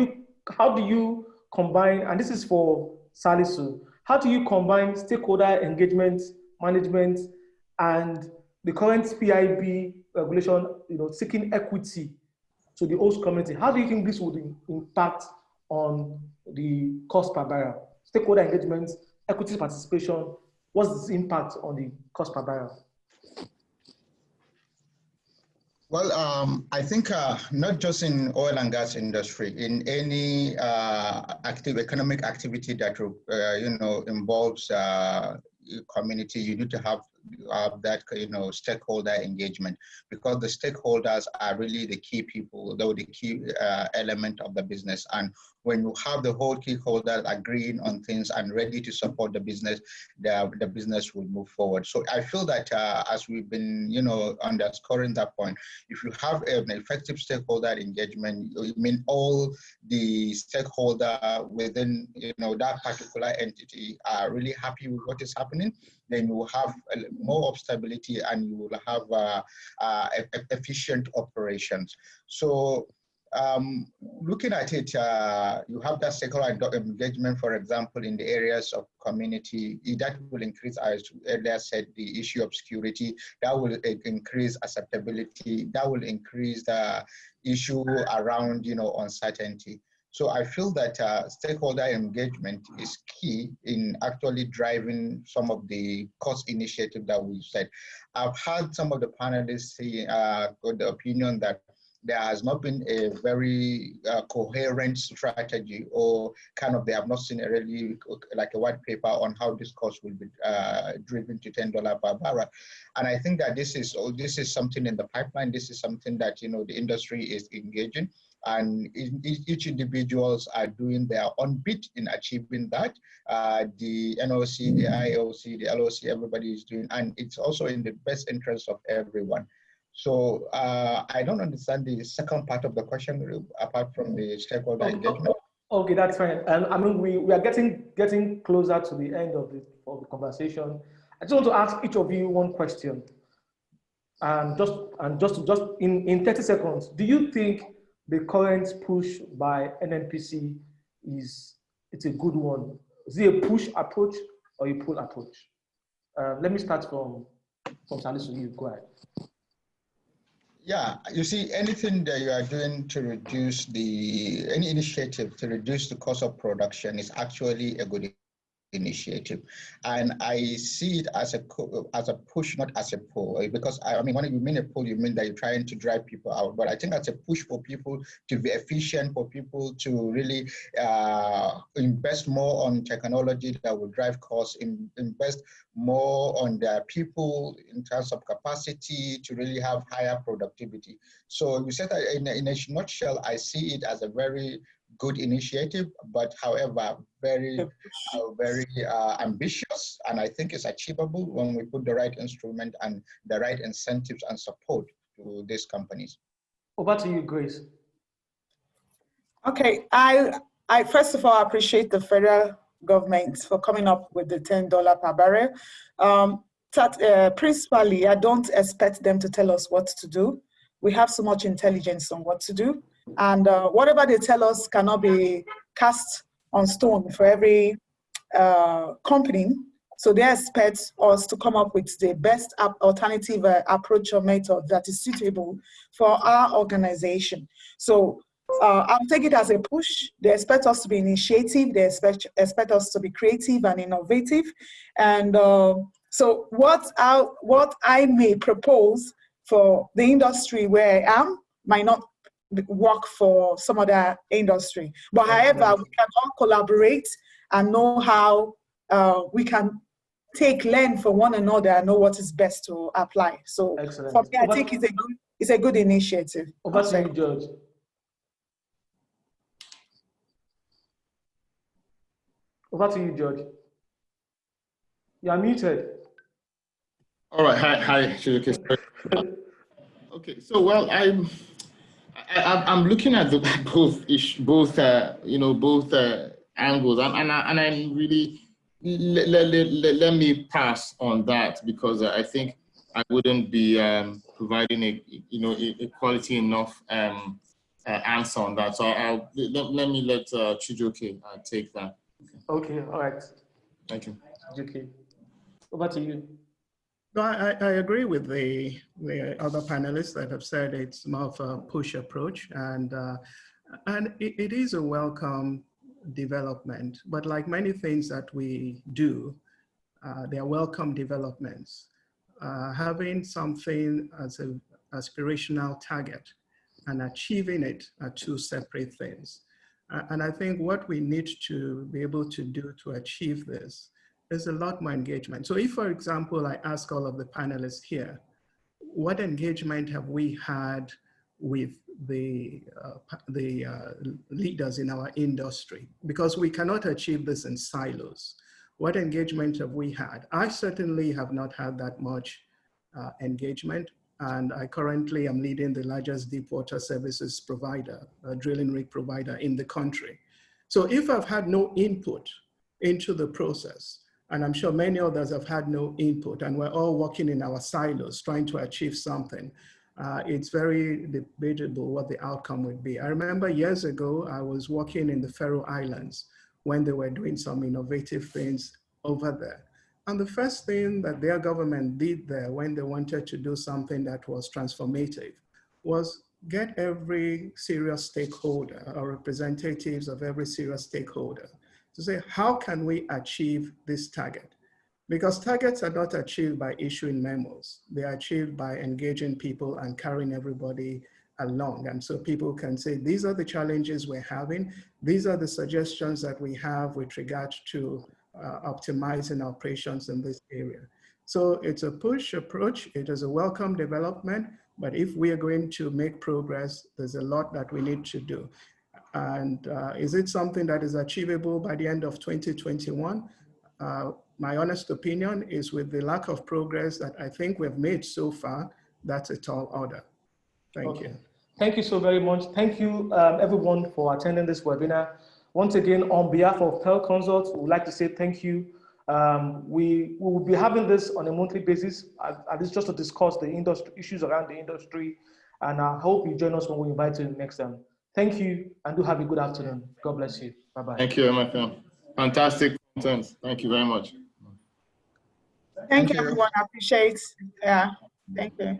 you combine, and this is for Salisu, how do you combine stakeholder engagement, management, and the current PIB regulation, seeking equity to the host community? How do you think this would impact on the cost per barrel? Stakeholder engagement, equity participation, what's the impact on the cost per barrel? Well, I think not just in oil and gas industry, in any economic activity that involves community, you need to have that stakeholder engagement, because the stakeholders are really the key people, though the key element of the business. And when you have the whole key holders agreeing on things and ready to support the business, the business will move forward. So I feel that as we've been underscoring that point, if you have an effective stakeholder engagement, I mean all the stakeholder within that particular entity are really happy with what is happening, then you will have more of stability and you will have efficient operations. So looking at it, you have that stakeholder engagement, for example, in the areas of community, that will increase, as earlier said, the issue of security, that will increase acceptability, that will increase the issue around, uncertainty. So I feel that stakeholder engagement is key in actually driving some of the cost initiatives that we've said. I've had some of the panelists say the opinion that there has not been a very coherent strategy, or they have not seen a really like a white paper on how this cost will be driven to $10 per barrel. And I think that this is something in the pipeline. This is something that the industry is engaging, and each individuals are doing their own bit in achieving that. The NOC, the IOC, the LOC, everybody is doing, and it's also in the best interest of everyone. So I don't understand the second part of the question, apart from the stakeholder engagement. Okay, that's fine. And I mean, we are getting closer to the end of the conversation. I just want to ask each of you one question. Just in 30 seconds, do you think the current push by NNPC it's a good one. Is it a push approach or a pull approach? Let me start from Salisu. You go ahead. Yeah, you see, anything that you are doing to reduce any initiative to reduce the cost of production is actually a good initiative, and I see it as a push, not as a pull. Because I mean, when you mean a pull, you mean that you're trying to drive people out. But I think that's a push for people to be efficient, for people to really invest more on technology that will drive costs, invest more on their people in terms of capacity to really have higher productivity. So you said that in a nutshell, I see it as a very good initiative, but however, very ambitious, and I think it's achievable when we put the right instrument and the right incentives and support to these companies. Over to you, Grace. Okay, I first of all appreciate the federal government for coming up with the $10 per barrel. Principally, I don't expect them to tell us what to do. We have so much intelligence on what to do. And whatever they tell us cannot be cast on stone for every company. So they expect us to come up with the best alternative approach or method that is suitable for our organization. So I'll take it as a push. They expect us to be initiative. They expect us to be creative and innovative. And so what I may propose for the industry where I am might not work for some other industry. But however, we can all collaborate and know how we can learn from one another and know what is best to apply. So for me, I think it's a good initiative. Over to you, George. Over to you, George. You are muted. All right. Hi. Okay. So, well, I'm looking at both angles, and I'm really let me pass on that, because I think I wouldn't be providing a quality enough answer on that. So let me let Chijioke take that. Okay. All right. Thank you. Chijioke, over to you. No, I agree with the other panelists that have said it's more of a push approach, and it is a welcome development. But like many things that we do, they are welcome developments. Having something as an aspirational target and achieving it are two separate things. And I think what we need to be able to do to achieve this is a lot more engagement. So if, for example, I ask all of the panelists here, what engagement have we had with the leaders in our industry? Because we cannot achieve this in silos. What engagement have we had? I certainly have not had that much engagement, and I currently am leading the largest deep water services provider, a drilling rig provider in the country. So if I've had no input into the process, and I'm sure many others have had no input, and we're all working in our silos trying to achieve something, it's very debatable what the outcome would be. I remember years ago, I was working in the Faroe Islands when they were doing some innovative things over there. And the first thing that their government did there when they wanted to do something that was transformative was get every serious stakeholder or representatives of every serious stakeholder to say, how can we achieve this target? Because targets are not achieved by issuing memos. They are achieved by engaging people and carrying everybody along. And so people can say, these are the challenges we're having. These are the suggestions that we have with regard to optimizing operations in this area. So it's a push approach. It is a welcome development. But if we are going to make progress, there's a lot that we need to do. And is it something that is achievable by the end of 2021? My honest opinion is, with the lack of progress that I think we've made so far, that's a tall order. Thank you. Thank you so very much. Thank you, everyone, for attending this webinar. Once again, on behalf of PelConsult, we would like to say thank you. We will be having this on a monthly basis, at least just to discuss the industry issues around the industry. And I hope you join us when we invite you next time. Thank you, and do have a good afternoon. God bless you. Bye-bye. Thank you, MFM. Fantastic content. Thank you very much. Thank you, everyone. I appreciate. Yeah. Thank you.